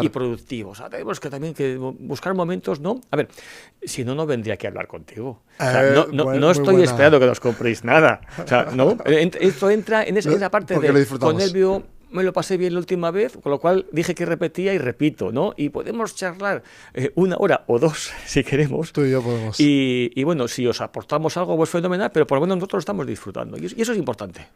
y productivo. O sea, tenemos que también buscar momentos, ¿no? A ver, si no vendría aquí a hablar contigo. O sea, no estoy esperando que nos compréis nada. O sea, ¿no? Esto entra en esa parte de con nervio. Me lo pasé bien la última vez, con lo cual dije que repetía y repito, ¿no? Y podemos charlar 1 hora o 2, si queremos. Tú y yo podemos. Y bueno, si os aportamos algo, pues fenomenal, pero por lo menos nosotros lo estamos disfrutando. Y eso es importante.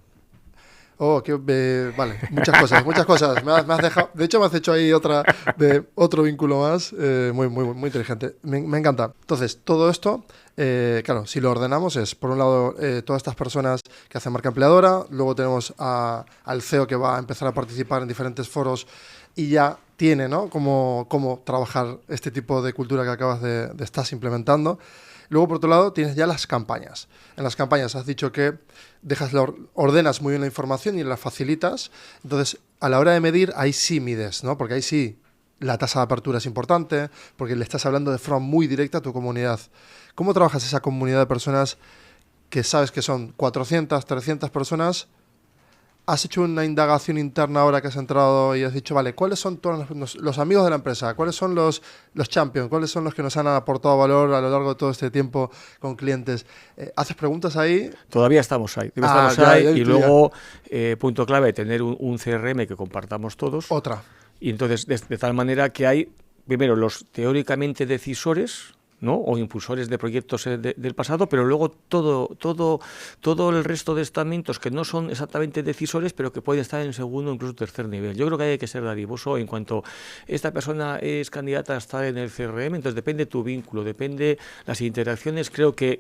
Vale, muchas cosas. Me has dejado, de hecho, me has hecho ahí otro vínculo más, muy inteligente. Me encanta. Entonces, todo esto, claro, si lo ordenamos es, por un lado, todas estas personas que hacen marca empleadora, luego tenemos al CEO que va a empezar a participar en diferentes foros y ya tiene, ¿no?, cómo trabajar este tipo de cultura que acabas de estar implementando. Luego, por otro lado, tienes ya las campañas. En las campañas has dicho que ordenas muy bien la información y la facilitas. Entonces, a la hora de medir, ahí sí mides, ¿no? Porque ahí sí la tasa de apertura es importante, porque le estás hablando de forma muy directa a tu comunidad. ¿Cómo trabajas esa comunidad de personas que sabes que son 400, 300 personas? ¿Has hecho una indagación interna ahora que has entrado y has dicho, vale, ¿cuáles son todos los amigos de la empresa? ¿Cuáles son los champions? ¿Cuáles son los que nos han aportado valor a lo largo de todo este tiempo con clientes? ¿Haces preguntas ahí? Todavía estamos ahí. Y luego, punto clave, tener un CRM que compartamos todos. Otra. Y entonces, de tal manera que hay, primero, los teóricamente decisores, ¿no?, o impulsores de proyectos del pasado, pero luego todo el resto de estamentos que no son exactamente decisores, pero que pueden estar en segundo o incluso tercer nivel. Yo creo que hay que ser dadivoso en cuanto esta persona es candidata a estar en el CRM, entonces depende tu vínculo, depende las interacciones, creo que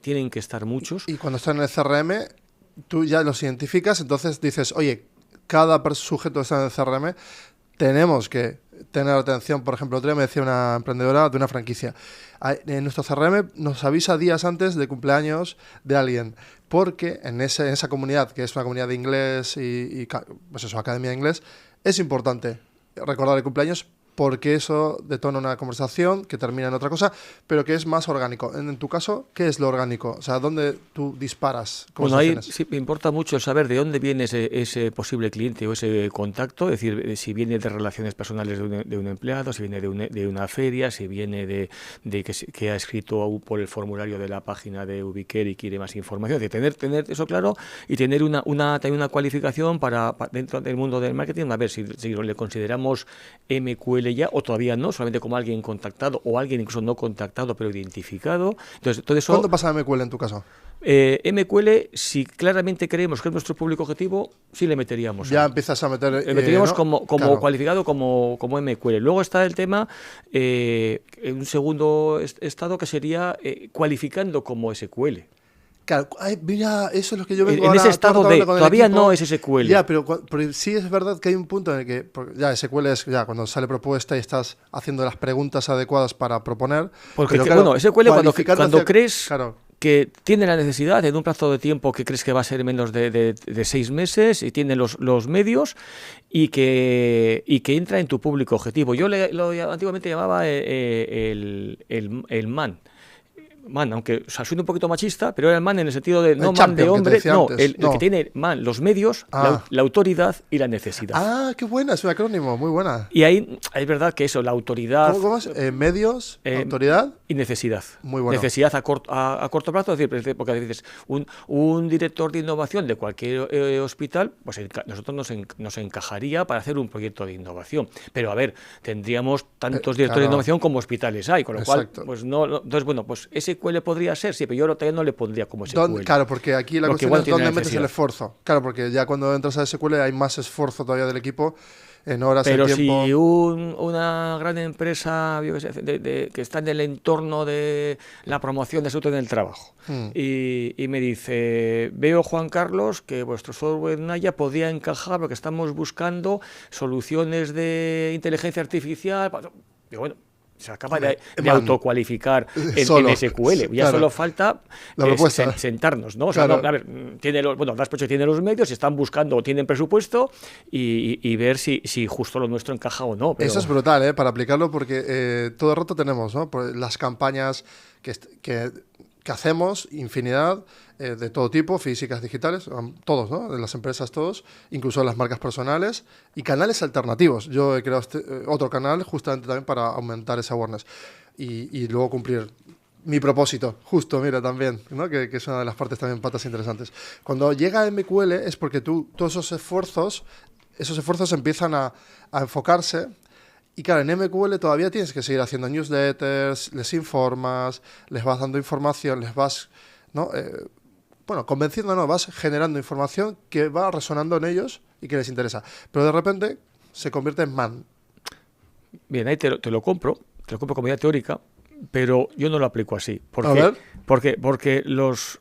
tienen que estar muchos. Y cuando están en el CRM, tú ya los identificas, entonces dices, oye, cada sujeto que está en el CRM, tenemos que tener atención. Por ejemplo, otro día me decía una emprendedora de una franquicia, en nuestro CRM nos avisa días antes de cumpleaños de alguien, porque en esa comunidad, que es una comunidad de inglés y pues eso, academia de inglés, es importante recordar el cumpleaños porque eso detona una conversación que termina en otra cosa, pero que es más orgánico. En tu caso, ¿qué es lo orgánico? O sea, ¿dónde tú disparas Bueno, ahí conversaciones? sí me importa mucho el saber de dónde viene ese posible cliente o ese contacto, es decir, si viene de relaciones personales de un empleado, si viene de una feria, si viene de que ha escrito por el formulario de la página de Ubiquer y quiere más información. Es decir, tener eso claro y tener también una cualificación para dentro del mundo del marketing, a ver si le consideramos MQL ya o todavía no, solamente como alguien contactado o alguien incluso no contactado pero identificado. Entonces, todo eso... ¿Cuánto pasa MQL en tu caso? MQL, si claramente creemos que es nuestro público objetivo, sí le meteríamos. Ya empiezas a meter... Le meteríamos ¿no? como Claro. cualificado como MQL. Luego está el tema, en un segundo estado, que sería cualificando como SQL. Claro, ay, mira, eso es lo que yo vengo En ahora ese estado hablando con el todavía equipo. no es SQL. Ya, pero sí es verdad que hay un punto en el que ya SQL es ya cuando sale propuesta y estás haciendo las preguntas adecuadas para proponer. Porque, pero claro, bueno, SQL cualificando cuando hacia- crees Claro, que tiene la necesidad en un plazo de tiempo que crees que va a ser menos de 6 meses y tiene los medios y que entra en tu público objetivo. Yo antiguamente llamaba el man. Man, aunque suena un poquito machista, pero era el man en el sentido de no man champion de que te hombre, decía no, antes. el No. que tiene man, los medios, Ah. la autoridad y la necesidad. Ah, qué buena, es un acrónimo, muy buena. Y ahí es verdad que eso, la autoridad ¿Cómo es? Medios, Eh, autoridad. y necesidad. Muy bueno. Necesidad a corto plazo, es decir, porque dices, un director de innovación de cualquier hospital, pues nosotros nos encajaría para hacer un proyecto de innovación. Pero a ver, tendríamos tantos directores claro. de innovación como hospitales hay, con lo Exacto. cual, pues no. Entonces, bueno, pues SQL podría ser, sí, pero yo todavía no le pondría como SQL. Claro, porque aquí la Porque cuestión igual es tiene dónde metes el necesidad. esfuerzo. Claro, porque ya cuando entras a SQL hay más esfuerzo todavía del equipo en horas, Pero en tiempo. si una gran empresa yo qué sé, que está en el entorno de la promoción de salud en el trabajo y me dice, veo, Juan Carlos, que vuestro software Naya podría encajar porque estamos buscando soluciones de inteligencia artificial. Digo, bueno, se acaba de Man. autocualificar Solo. en SQL. Ya Claro. solo falta La propuesta. sentarnos, ¿no? O sea, Claro. no, a ver, das por hecho que tiene los medios, están buscando o tienen presupuesto y ver si justo lo nuestro encaja o no. Pero... Eso es brutal, ¿eh? Para aplicarlo, porque todo el rato tenemos, ¿no? Las campañas que hacemos, infinidad, de todo tipo, físicas, digitales, todos, ¿no? De las empresas, todos, incluso las marcas personales y canales alternativos. Yo he creado otro canal justamente también para aumentar esa awareness y luego cumplir mi propósito, justo, mira, también, ¿no? Que es una de las partes también patas interesantes. Cuando llega a MQL es porque todos esos esfuerzos empiezan a enfocarse. Y claro, en MQL todavía tienes que seguir haciendo newsletters, les informas, les vas dando información, les vas, ¿no? Convenciendo, no, vas generando información que va resonando en ellos y que les interesa. Pero de repente se convierte en man. Bien, ahí te lo compro como idea teórica, pero yo no lo aplico así. A ver. Porque los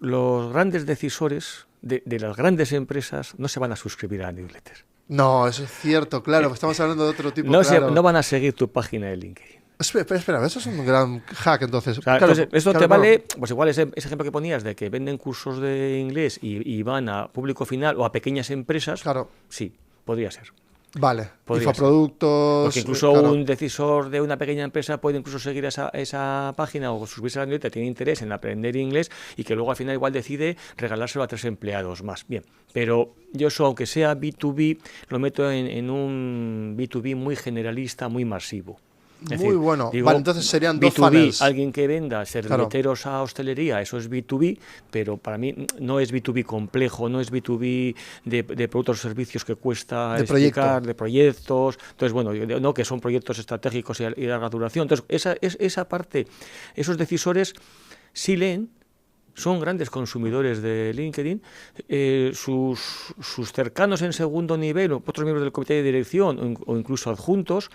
grandes decisores de las grandes empresas no se van a suscribir a la newsletter. No, eso es cierto, claro, estamos hablando de otro tipo. No, claro. no van a seguir tu página de LinkedIn. Espera, eso es un gran hack, entonces. O sea, Claro, entonces, esto claro, te vale, claro. pues igual ese ejemplo que ponías de que venden cursos de inglés y van a público final o a pequeñas empresas, Claro. sí, podría ser. Vale, Podría infoproductos. Porque incluso claro. un decisor de una pequeña empresa puede incluso seguir esa página o suscribirse a la newsletter, tiene interés en aprender inglés y que luego al final igual decide regalárselo a 3 empleados más. Bien, pero yo eso, aunque sea B2B, lo meto en un B2B muy generalista, muy masivo. Es Muy decir, bueno. digo, Vale, entonces serían dos B2B, funnels. alguien que venda serviteros a hostelería, eso es B2B, pero para mí no es B2B complejo, no es B2B de productos o servicios que cuesta De explicar, proyecto. de proyectos. Entonces, bueno, no, que son proyectos estratégicos y de larga duración. Entonces, esa parte, esos decisores sí leen, son grandes consumidores de LinkedIn, sus cercanos en segundo nivel, o otros miembros del comité de dirección o incluso adjuntos,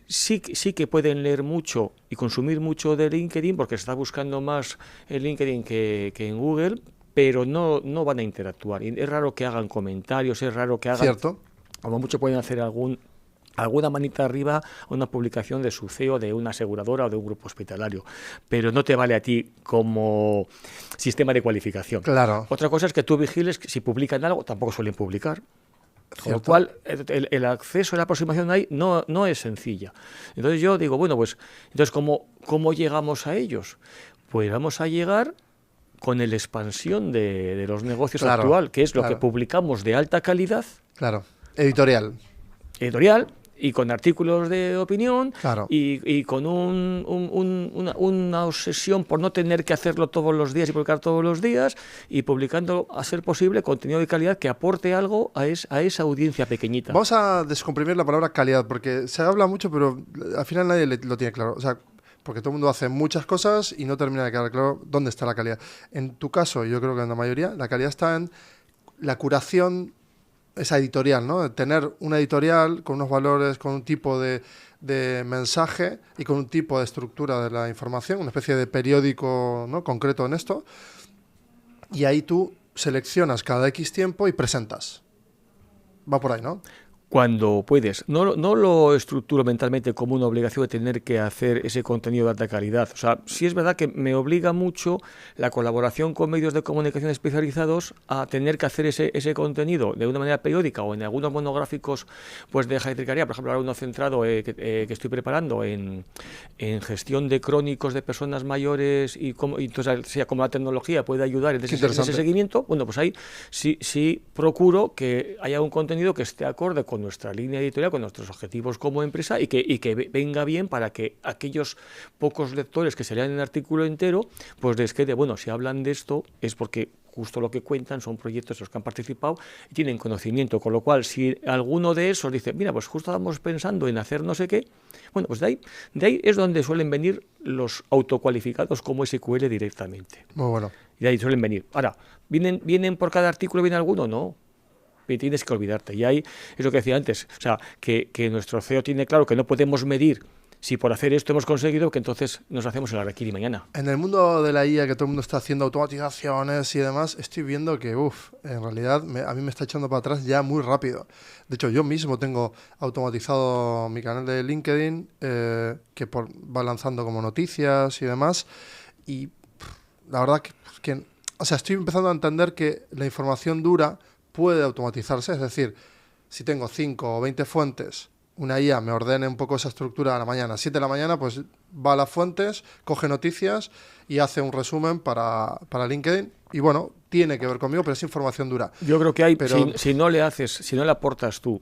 sí que pueden leer mucho y consumir mucho de LinkedIn porque se está buscando más en LinkedIn que en Google, pero no van a interactuar. Y es raro que hagan comentarios, es raro que hagan... Cierto. Como mucho pueden hacer alguna manita arriba a una publicación de su CEO, de una aseguradora o de un grupo hospitalario, pero no te vale a ti como sistema de cualificación. Claro. Otra cosa es que tú vigiles que si publican algo, tampoco suelen publicar. Con lo Cierto. cual, el acceso a la aproximación ahí no es sencilla. Entonces yo digo, bueno, pues, entonces ¿cómo llegamos a ellos? Pues vamos a llegar con la expansión de los negocios Claro, actual, que es lo que claro. publicamos de alta calidad, Claro. Editorial. editorial, y con artículos de opinión, Claro. y con una obsesión por no tener que hacerlo todos los días y publicar todos los días, y publicando, a ser posible, contenido de calidad que aporte algo a esa audiencia pequeñita. Vamos a descomprimir la palabra calidad, porque se habla mucho, pero al final nadie lo tiene claro. O sea, porque todo el mundo hace muchas cosas y no termina de quedar claro dónde está la calidad. En tu caso, yo creo que en la mayoría, la calidad está en la curación, esa editorial, ¿no? Tener una editorial con unos valores, con un tipo de mensaje y con un tipo de estructura de la información, una especie de periódico, ¿no?, concreto en esto. Y ahí tú seleccionas cada X tiempo y presentas. Va por ahí, ¿no? Cuando puedes. No lo estructuro mentalmente como una obligación de tener que hacer ese contenido de alta calidad. O sea, sí es verdad que me obliga mucho la colaboración con medios de comunicación especializados a tener que hacer ese contenido de una manera periódica, o en algunos monográficos pues de electricaría. Por ejemplo, ahora uno centrado que estoy preparando en gestión de crónicos de personas mayores, y entonces sea como la tecnología puede ayudar en ese seguimiento. Bueno, pues ahí sí procuro que haya un contenido que esté acorde con nuestra línea editorial, con nuestros objetivos como empresa, y que venga bien para que aquellos pocos lectores que se lean el artículo entero, pues les quede, bueno, si hablan de esto es porque justo lo que cuentan son proyectos en los que han participado y tienen conocimiento, con lo cual si alguno de esos dice, mira, pues justo estamos pensando en hacer no sé qué, bueno, pues de ahí es donde suelen venir los autocualificados como SQL directamente. Muy bueno. Y de ahí suelen venir. Ahora, ¿vienen por cada artículo, viene alguno? No. Y tienes que olvidarte. Y ahí es lo que decía antes, o sea, que nuestro CEO tiene claro que no podemos medir si por hacer esto hemos conseguido, que entonces nos hacemos el araquiri mañana. En el mundo de la IA, que todo el mundo está haciendo automatizaciones y demás, estoy viendo que, en realidad a mí me está echando para atrás ya muy rápido. De hecho, yo mismo tengo automatizado mi canal de LinkedIn, que va lanzando como noticias y demás, y la verdad que, o sea, estoy empezando a entender que la información dura puede automatizarse, es decir, si tengo 5 o 20 fuentes, una IA me ordene un poco esa estructura a la mañana. 7 de la mañana, pues va a las fuentes, coge noticias y hace un resumen para LinkedIn. Y bueno, tiene que ver conmigo, pero es información dura. Yo creo que hay, pero si no le aportas tú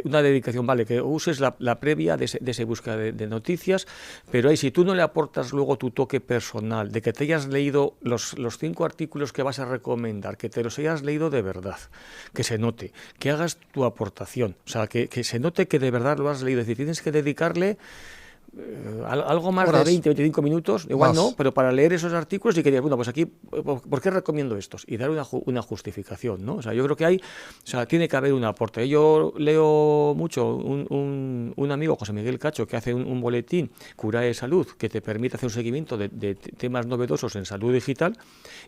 una dedicación, vale, que uses la previa de ese búsqueda de noticias, pero ahí si tú no le aportas luego tu toque personal, de que te hayas leído los 5 artículos que vas a recomendar, que te los hayas leído de verdad, que se note, que hagas tu aportación, o sea, que se note que de verdad lo has leído, es decir, tienes que dedicarle algo más horas, de 20, 25 minutos, igual más. no, pero para leer esos artículos y que digas, bueno, pues aquí, ¿por qué recomiendo estos? Y dar una justificación, ¿no? O sea, yo creo que tiene que haber un aporte. Yo leo mucho un amigo, José Miguel Cacho, que hace un boletín, Curae Salud, que te permite hacer un seguimiento de temas novedosos en salud digital,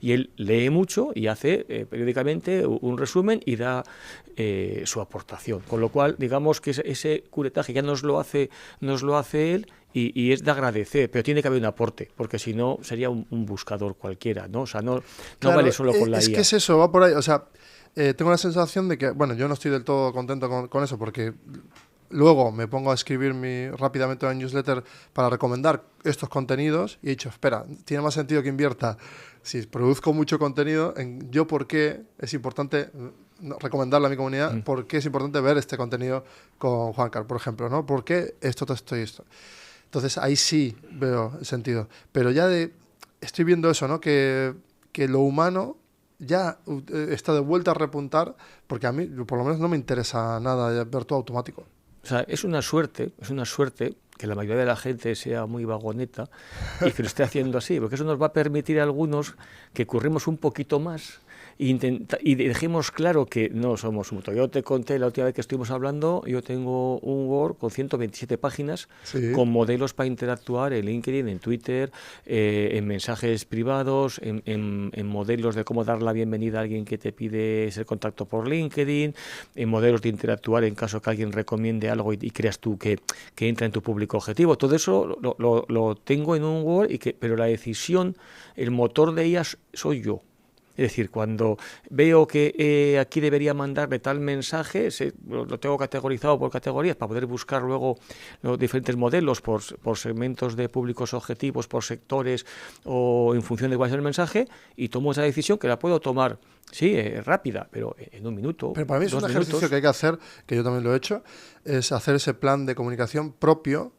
y él lee mucho y hace periódicamente un resumen y da su aportación. Con lo cual, digamos que ese curetaje ya nos lo hace él, y es de agradecer, pero tiene que haber un aporte, porque si no sería un buscador cualquiera, ¿no? O sea, no Claro, vale solo con la IA. Es que es eso, va por ahí. O sea, tengo la sensación de que, bueno, yo no estoy del todo contento con eso, porque luego me pongo a escribir rápidamente una newsletter para recomendar estos contenidos y he dicho, espera, tiene más sentido que invierta, si produzco mucho contenido, en yo por qué es importante recomendarle a mi comunidad, por qué es importante ver este contenido con Juancar, por ejemplo, ¿no? ¿Por qué esto? Entonces ahí sí veo el sentido. Pero ya estoy viendo eso, ¿no? Que lo humano ya está de vuelta a repuntar, porque a mí por lo menos no me interesa nada ver todo automático. O sea, es una suerte que la mayoría de la gente sea muy vagoneta y que lo esté haciendo así, porque eso nos va a permitir a algunos que curremos un poquito más y dejemos claro que no somos un motor. Yo te conté la última vez que estuvimos hablando, yo tengo un Word con 127 páginas, Sí. con modelos para interactuar en LinkedIn, en Twitter, en mensajes privados, en modelos de cómo dar la bienvenida a alguien que te pide ser contacto por LinkedIn, en modelos de interactuar en caso que alguien recomiende algo y creas tú que entra en tu público objetivo. Todo eso lo tengo en un Word, pero la decisión, el motor de ellas soy yo. decir, cuando veo que aquí debería mandarle tal mensaje, lo tengo categorizado por categorías para poder buscar luego los diferentes modelos por segmentos de públicos objetivos, por sectores o en función de cuál es el mensaje, y tomo esa decisión que la puedo tomar, sí, rápida, pero en un minuto. Pero para mí es un 2 ejercicio minutos. que hay que hacer, que yo también lo he hecho, es hacer ese plan de comunicación propio,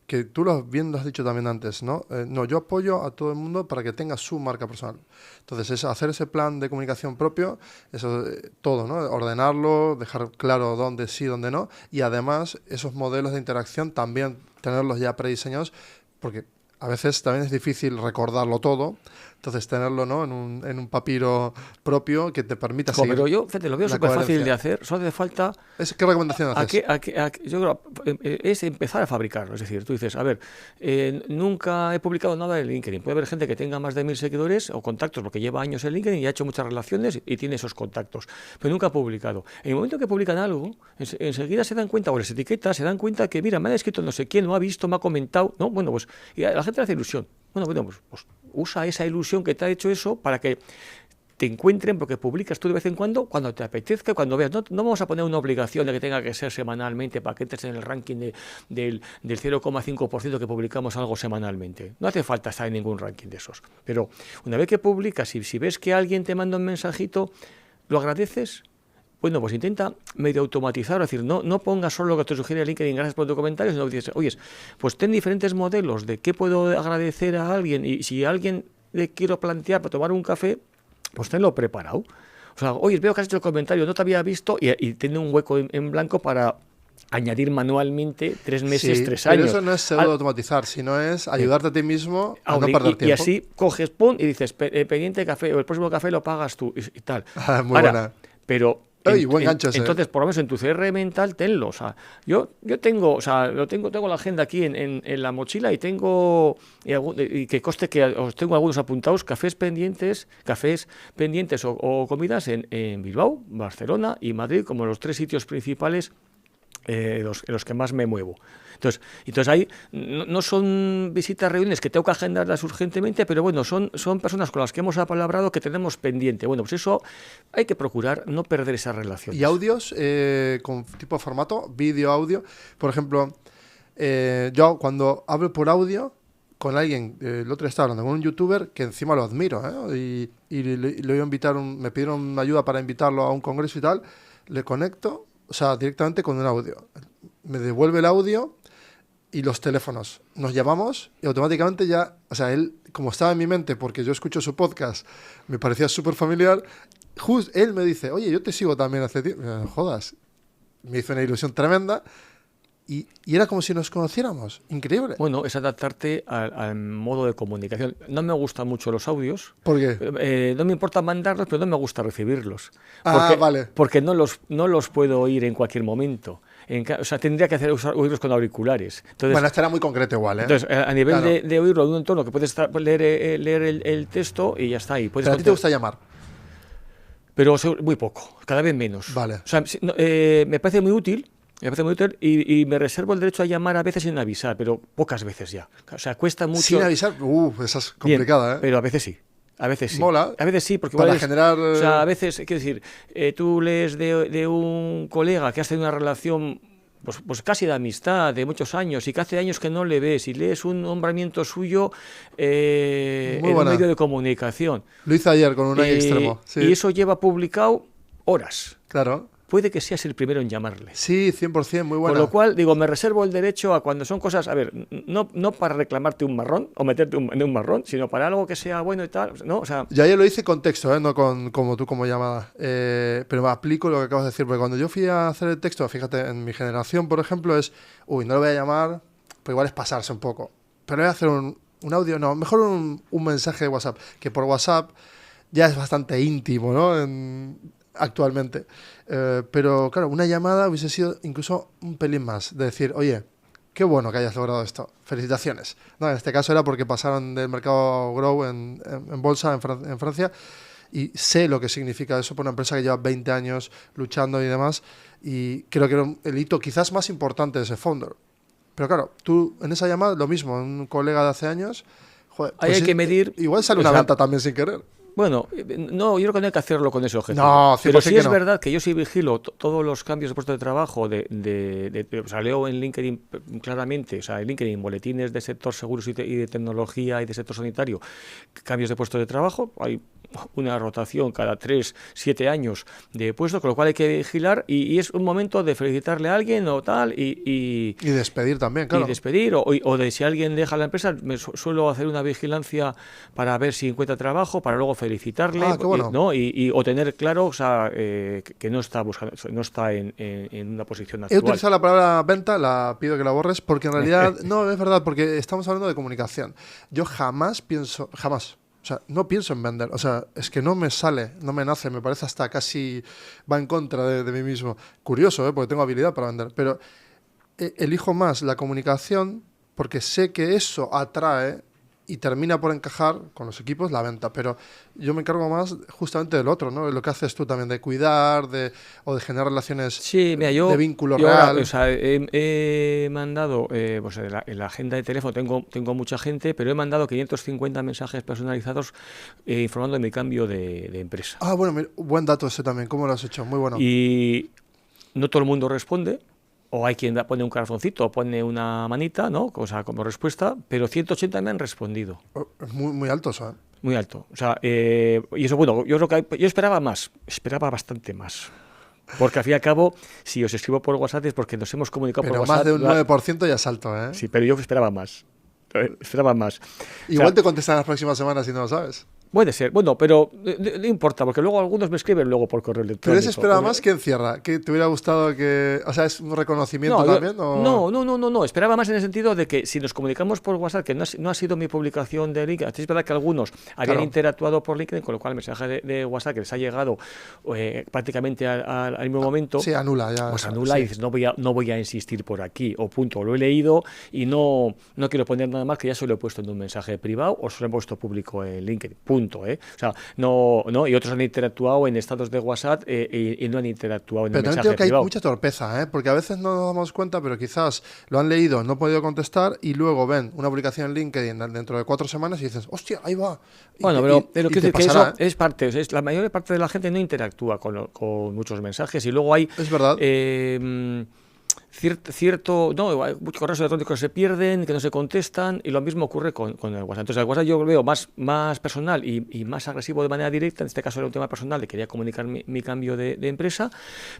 que tú bien lo has dicho también antes, ¿no? No, yo apoyo a todo el mundo para que tenga su marca personal. Entonces, es hacer ese plan de comunicación propio, eso todo, ¿no? Ordenarlo, dejar claro dónde sí, dónde no, y además esos modelos de interacción también tenerlos ya prediseñados, porque a veces también es difícil recordarlo todo, entonces tenerlo, ¿no? en un papiro propio que te permita seguir Pero yo, fíjate, lo veo la súper fácil coherencia. de hacer, solo hace falta... ¿Qué recomendación haces? Yo creo es empezar a fabricarlo. Es decir, tú dices, a ver, nunca he publicado nada en LinkedIn. Puede haber gente que tenga más de 1000 seguidores o contactos porque lleva años en LinkedIn y ha hecho muchas relaciones y tiene esos contactos, pero nunca ha publicado. En el momento que publican algo, enseguida se dan cuenta, o les etiquetas, se dan cuenta que, mira, me ha escrito no sé quién, lo ha visto, me ha comentado, ¿no? Bueno, pues y a la gente le hace ilusión. Bueno, pues usa esa ilusión que te ha hecho eso para que te encuentren, porque publicas tú de vez en cuando te apetezca, cuando veas. No vamos a poner una obligación de que tenga que ser semanalmente para que entres en el ranking del 0,5% que publicamos algo semanalmente. No hace falta estar en ningún ranking de esos. Pero una vez que publicas, si ves que alguien te manda un mensajito, ¿lo agradeces? Bueno, pues intenta medio automatizar, es decir, no pongas solo lo que te sugiere LinkedIn, gracias por tu comentario, sino que dices, oye, pues ten diferentes modelos de qué puedo agradecer a alguien, y si a alguien le quiero plantear para tomar un café, pues tenlo preparado. O sea, oye, veo que has hecho el comentario, no te había visto, y tiene un hueco en blanco para añadir manualmente 3 meses, 3 años. Pero eso no es pseudo automatizar, sino es ayudarte a ti mismo a no perder tiempo. Y así coges, pum, y dices, pendiente café, o el próximo café lo pagas tú, y tal. Muy buena. Pero buen gancho ese. Entonces, por lo menos en tu CRM mental, tenlo. O sea, yo tengo, o sea, tengo la agenda aquí en la mochila y tengo, y que conste que os tengo algunos apuntados, cafés pendientes o comidas en Bilbao, Barcelona y Madrid, como los 3 sitios principales en los que más me muevo. Entonces ahí no son visitas, reuniones que tengo que agendarlas urgentemente, pero bueno, son personas con las que hemos apalabrado que tenemos pendiente. Bueno, pues eso hay que procurar no perder esas relaciones. ¿Y audios con tipo de formato? Vídeo, audio. Por ejemplo, yo cuando hablo por audio con alguien, el otro día estaba hablando con un youtuber que encima lo admiro, y le iba a invitar, me pidieron ayuda para invitarlo a un congreso y tal, le conecto, o sea, directamente con un audio. Me devuelve el audio y los teléfonos. Nos llamamos y automáticamente ya, o sea, él, como estaba en mi mente, porque yo escucho su podcast, me parecía súper familiar, él me dice, oye, yo te sigo también hace tiempo. No jodas. Me hizo una ilusión tremenda y era como si nos conociéramos. Increíble. Bueno, es adaptarte al modo de comunicación. No me gustan mucho los audios. ¿Por qué? No me importa mandarlos, pero no me gusta recibirlos. Vale. Porque no los puedo oír en cualquier momento. O sea, tendría que oírlos con auriculares. Entonces, bueno, este era muy concreto igual, ¿eh? Entonces, a nivel claro. de oírlo en un entorno que puedes leer el texto y ya está ahí. ¿Pero a ti te gusta llamar? Pero muy poco, cada vez menos. Vale. O sea, me parece muy útil. Y me reservo el derecho a llamar a veces sin avisar, pero pocas veces ya. O sea, cuesta mucho. Sin avisar, esa es complicada, Bien, pero a veces sí. A veces sí. Mola. A veces sí, porque para igual generar. O sea, a veces, quiero decir, tú lees de un colega que has tenido una relación pues casi de amistad, de muchos años, y que hace años que no le ves, y lees un nombramiento suyo en un medio de comunicación. Lo hice ayer con un extremo. Sí. Y eso lleva publicado horas. Claro. Puede que seas el primero en llamarle. Sí, 100%, muy buena. Con lo cual, digo, me reservo el derecho a cuando son cosas, a ver, no para reclamarte un marrón o meterte en un marrón, sino para algo que sea bueno y tal, ¿no? O sea, yo ayer lo hice con texto, no como tú como llamada. Pero me aplico lo que acabas de decir, porque cuando yo fui a hacer el texto, fíjate, en mi generación, por ejemplo, es, no lo voy a llamar, pues igual es pasarse un poco. Pero voy a hacer un audio, no, mejor un mensaje de WhatsApp, que por WhatsApp ya es bastante íntimo, ¿no? Actualmente. Pero claro, una llamada hubiese sido incluso un pelín más, de decir, oye, qué bueno que hayas logrado esto, felicitaciones. No, en este caso era porque pasaron del mercado Grow en bolsa en Francia, y sé lo que significa eso para una empresa que lleva 20 años luchando y demás, y creo que era el hito quizás más importante de ese founder. Pero claro, tú en esa llamada, lo mismo, un colega de hace años, joder, pues hay que medir. Igual sale una venta también sin querer. Bueno, no, yo creo que no hay que hacerlo con ese objetivo. No, pero 100% sí que es no. verdad que yo sí vigilo todos los cambios de puesto de trabajo, o sea, leo en LinkedIn claramente, o sea, en LinkedIn boletines de sector seguros y de tecnología y de sector sanitario, cambios de puesto de trabajo, hay una rotación cada 3, 7 años de puesto, con lo cual hay que vigilar y es un momento de felicitarle a alguien o tal Y despedir también, claro. y despedir o de si alguien deja la empresa, suelo hacer una vigilancia para ver si encuentra trabajo, para luego felicitarle, Ah, qué bueno. ¿no? O tener claro, o sea, que no está buscando, no está en una posición He actual. utilizado la palabra venta, la pido que la borres, porque en realidad, no, es verdad, porque estamos hablando de comunicación. Yo jamás pienso, jamás, o sea, no pienso en vender, o sea, es que no me sale, no me nace, me parece hasta casi va en contra de mí mismo. Curioso, porque tengo habilidad para vender, pero elijo más la comunicación porque sé que eso atrae y termina por encajar con los equipos la venta, pero yo me encargo más justamente del otro, ¿no? Lo que haces tú también, de cuidar, o de generar relaciones Sí, mira, de vínculo yo ahora, real. o sea, he mandado, pues en la agenda de teléfono tengo mucha gente, pero he mandado 550 mensajes personalizados informando de mi cambio de empresa. Ah, bueno, buen dato ese también, ¿cómo lo has hecho? Muy bueno. Y no todo el mundo responde, o hay quien pone un corazoncito o pone una manita, ¿no? O sea, como respuesta, pero 180 me han respondido. Es muy, muy alto eso, ¿eh? Muy alto. O sea, y eso, bueno, yo creo que yo esperaba más, esperaba bastante más. Porque al fin y al cabo, si os escribo por WhatsApp es porque nos hemos comunicado Pero por WhatsApp. más de un 9% ya es alto, ¿eh? Sí, pero yo esperaba más. Esperaba más. Igual O sea, te contestan las próximas semanas si no lo sabes. puede ser, bueno, pero no importa, porque luego algunos me escriben luego por correo electrónico. ¿Pero ese esperaba más que encierra? ¿Que te hubiera gustado que...? O sea, ¿es un reconocimiento también? No, esperaba más en el sentido de que si nos comunicamos por WhatsApp, que no ha sido mi publicación de LinkedIn, es verdad que algunos habían interactuado por LinkedIn, con lo cual el mensaje de WhatsApp que les ha llegado prácticamente al mismo momento, sí, anula ya. pues anula sí. y dices, no voy a insistir por aquí, o punto, lo he leído y no quiero poner nada más, que ya se lo he puesto en un mensaje privado o se lo he puesto público en LinkedIn, punto. O sea, no, y otros han interactuado en estados de WhatsApp y no han interactuado en Pero el también mensaje creo que hay privado. mucha torpeza, ¿eh? Porque a veces no nos damos cuenta, pero quizás lo han leído, no han podido contestar y luego ven una publicación en LinkedIn dentro de 4 semanas y dices, hostia, ahí va. Bueno, pero y quiero te decir que pasará, eso es parte, la mayor parte de la gente no interactúa con muchos mensajes y luego hay Es verdad. no, hay muchos correos electrónicos que se pierden, que no se contestan y lo mismo ocurre con el WhatsApp. Entonces el WhatsApp yo lo veo más personal y más agresivo de manera directa, en este caso era un tema personal, de quería comunicar mi cambio de empresa,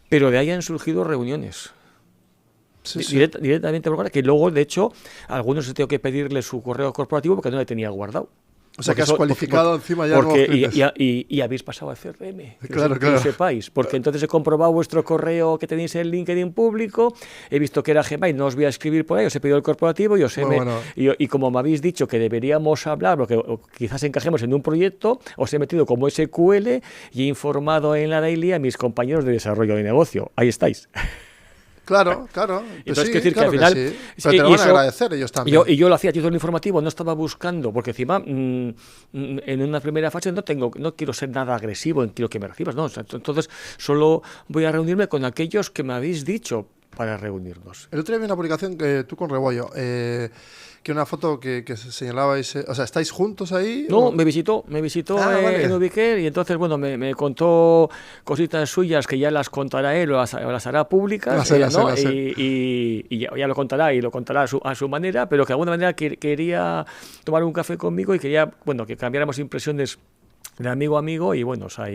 pero de ahí han surgido reuniones. Sí, sí. Directamente por WhatsApp, que luego, de hecho, a algunos he tenido que pedirle su correo corporativo porque no le tenía guardado. O sea, que has cualificado encima ya porque, nuevos clientes. y habéis pasado a CRM, Claro, que claro. lo sepáis, porque entonces he comprobado vuestro correo que tenéis en LinkedIn público, he visto que era Gmail, no os voy a escribir por ahí, os he pedido el corporativo y como me habéis dicho que deberíamos hablar, porque quizás encajemos en un proyecto, os he metido como SQL y he informado en la daily a mis compañeros de desarrollo de negocio. Ahí estáis. Claro, claro. Entonces, sí, quiero decir claro que al final. sí. Pero te lo van a agradecer ellos también. Yo lo hacía a título informativo, no estaba buscando, porque encima en una primera fase no quiero ser nada agresivo, quiero que me recibas, no. O sea, entonces solo voy a reunirme con aquellos que me habéis dicho para reunirnos. El otro día vi una publicación que tú con Rebollo, que una foto que señalabais, o sea, ¿estáis juntos ahí? No, o? me visitó vale. en Ubiquer y entonces, bueno, me contó cositas suyas que ya las contará él o las hará públicas, Las ¿no? sé. Y ya lo contará y lo contará a su manera, pero que de alguna manera quería tomar un café conmigo y quería, bueno, que cambiáramos impresiones de amigo a amigo y bueno, o sea,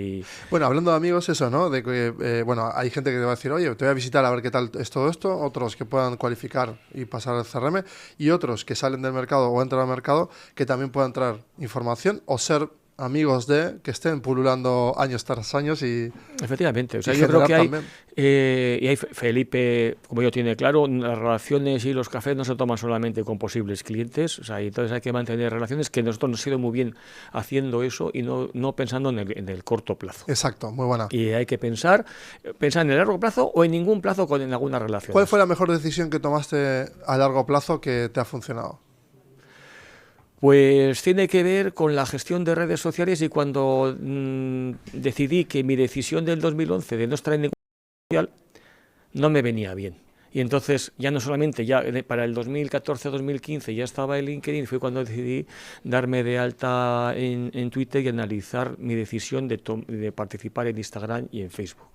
Bueno, hablando de amigos, eso, ¿no? De que, bueno, hay gente que te va a decir, oye, te voy a visitar a ver qué tal es todo esto, otros que puedan cualificar y pasar al CRM, y otros que salen del mercado o entran al mercado que también puedan traer información o ser amigos que estén pululando años tras años y... Efectivamente, o sea, y yo creo que hay, también. y hay Felipe, como yo tiene claro, las relaciones y los cafés no se toman solamente con posibles clientes, o sea, y entonces hay que mantener relaciones que nosotros nos ha ido muy bien haciendo eso y no pensando en el corto plazo. Exacto, muy buena. Y hay que pensar en el largo plazo o en ningún plazo en alguna relación. ¿Cuál fue la mejor decisión que tomaste a largo plazo que te ha funcionado? Pues tiene que ver con la gestión de redes sociales y cuando decidí que mi decisión del 2011 de no estar en ningún social no me venía bien. Y entonces ya no solamente, para el 2014-2015 ya estaba en LinkedIn, fue cuando decidí darme de alta en Twitter y analizar mi decisión de participar en Instagram y en Facebook.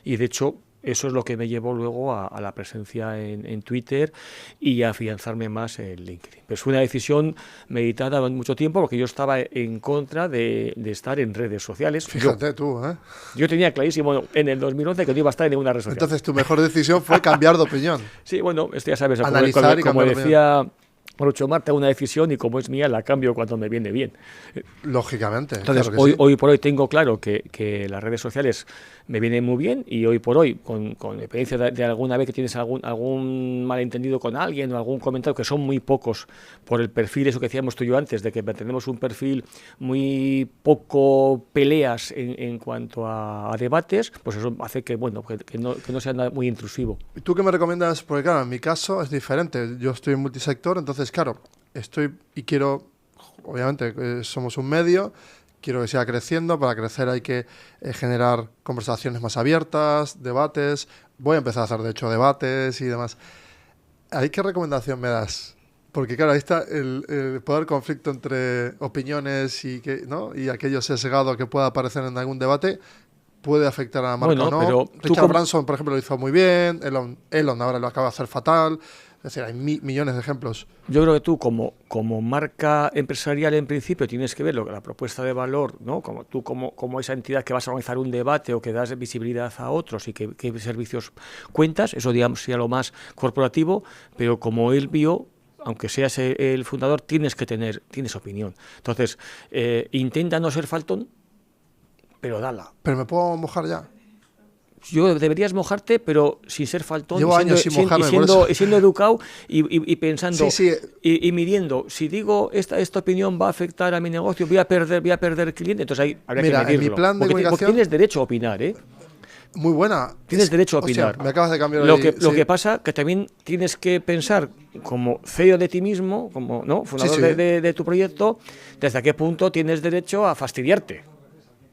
Y de hecho, eso es lo que me llevó luego a la presencia en Twitter y a afianzarme más en LinkedIn. Pues fue una decisión meditada mucho tiempo porque yo estaba en contra de estar en redes sociales. Fíjate tú, ¿eh? Yo tenía clarísimo en el 2011 que no iba a estar en ninguna red social. Entonces tu mejor decisión fue cambiar de opinión. Sí, bueno, esto ya sabes, Analizar como decía Groucho Marx, una decisión y como es mía la cambio cuando me viene bien. Lógicamente. Entonces, claro que sí. hoy por hoy tengo claro que las redes sociales me vienen muy bien y hoy por hoy, con experiencia de alguna vez que tienes algún malentendido con alguien o algún comentario, que son muy pocos por el perfil, eso que decíamos tú y yo antes, de que tenemos un perfil muy poco peleas en cuanto a debates, pues eso hace que no sea nada muy intrusivo. ¿Y tú qué me recomiendas? Porque claro, en mi caso es diferente. Yo estoy en multisector, entonces claro, estoy y quiero, obviamente somos un medio, quiero que siga creciendo. Para crecer hay que generar conversaciones más abiertas, debates. Voy a empezar a hacer de hecho debates y demás. ¿Ahí qué recomendación me das? Porque claro, ahí está el poder conflicto entre opiniones y aquello sesgado que pueda aparecer en algún debate. Puede afectar a la marca o no. Pero Richard Branson, por ejemplo, lo hizo muy bien. Elon ahora lo acaba de hacer fatal. Es decir, hay millones de ejemplos. Yo creo que tú, como marca empresarial, en principio, tienes que ver la propuesta de valor, ¿no? Como tú, como esa entidad que vas a organizar un debate o que das visibilidad a otros y qué servicios cuentas, eso, digamos, sería lo más corporativo, pero como él vio, aunque seas el fundador, tienes opinión. Entonces, intenta no ser faltón, pero dala. ¿Pero me puedo mojar ya? Deberías mojarte, pero sin ser faltón. Llevo años sin mojarme, y siendo educado y pensando y midiendo. Si digo esta opinión va a afectar a mi negocio, voy a perder cliente, entonces ahí habría que medirlo. En mi plan de comunicación, porque tienes derecho a opinar, ¿eh? Muy buena. Tienes derecho a opinar. Hostia, me acabas de cambiar lo que pasa que también tienes que pensar como CEO de ti mismo, como fundador de tu proyecto, desde qué punto tienes derecho a fastidiarte.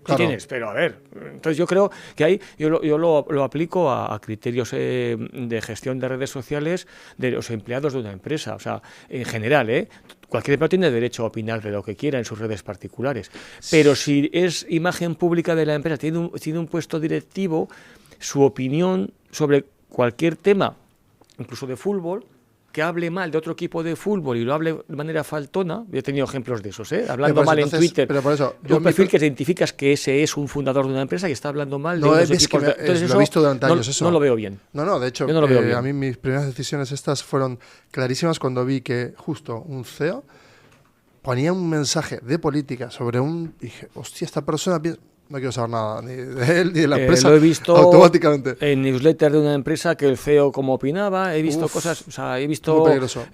Claro. Tienes, pero a ver, entonces yo creo que ahí yo lo aplico a criterios de gestión de redes sociales de los empleados de una empresa, o sea, en general, cualquier empleado tiene derecho a opinar de lo que quiera en sus redes particulares, pero si es imagen pública de la empresa, tiene un puesto directivo, su opinión sobre cualquier tema, incluso de fútbol, que hable mal de otro equipo de fútbol y lo hable de manera faltona, yo he tenido ejemplos de esos, hablando mal en Twitter, pero por eso, un perfil que identificas que ese es un fundador de una empresa y está hablando mal de unos equipos. Entonces lo he visto durante años eso. No lo veo bien. No, de hecho, yo no lo veo bien. A mí mis primeras decisiones estas fueron clarísimas cuando vi que justo un CEO ponía un mensaje de política sobre dije, hostia, esta persona no quiero saber nada ni de él ni de la empresa. Lo he visto automáticamente en newsletter de una empresa que el CEO como opinaba, he visto cosas, o sea, he visto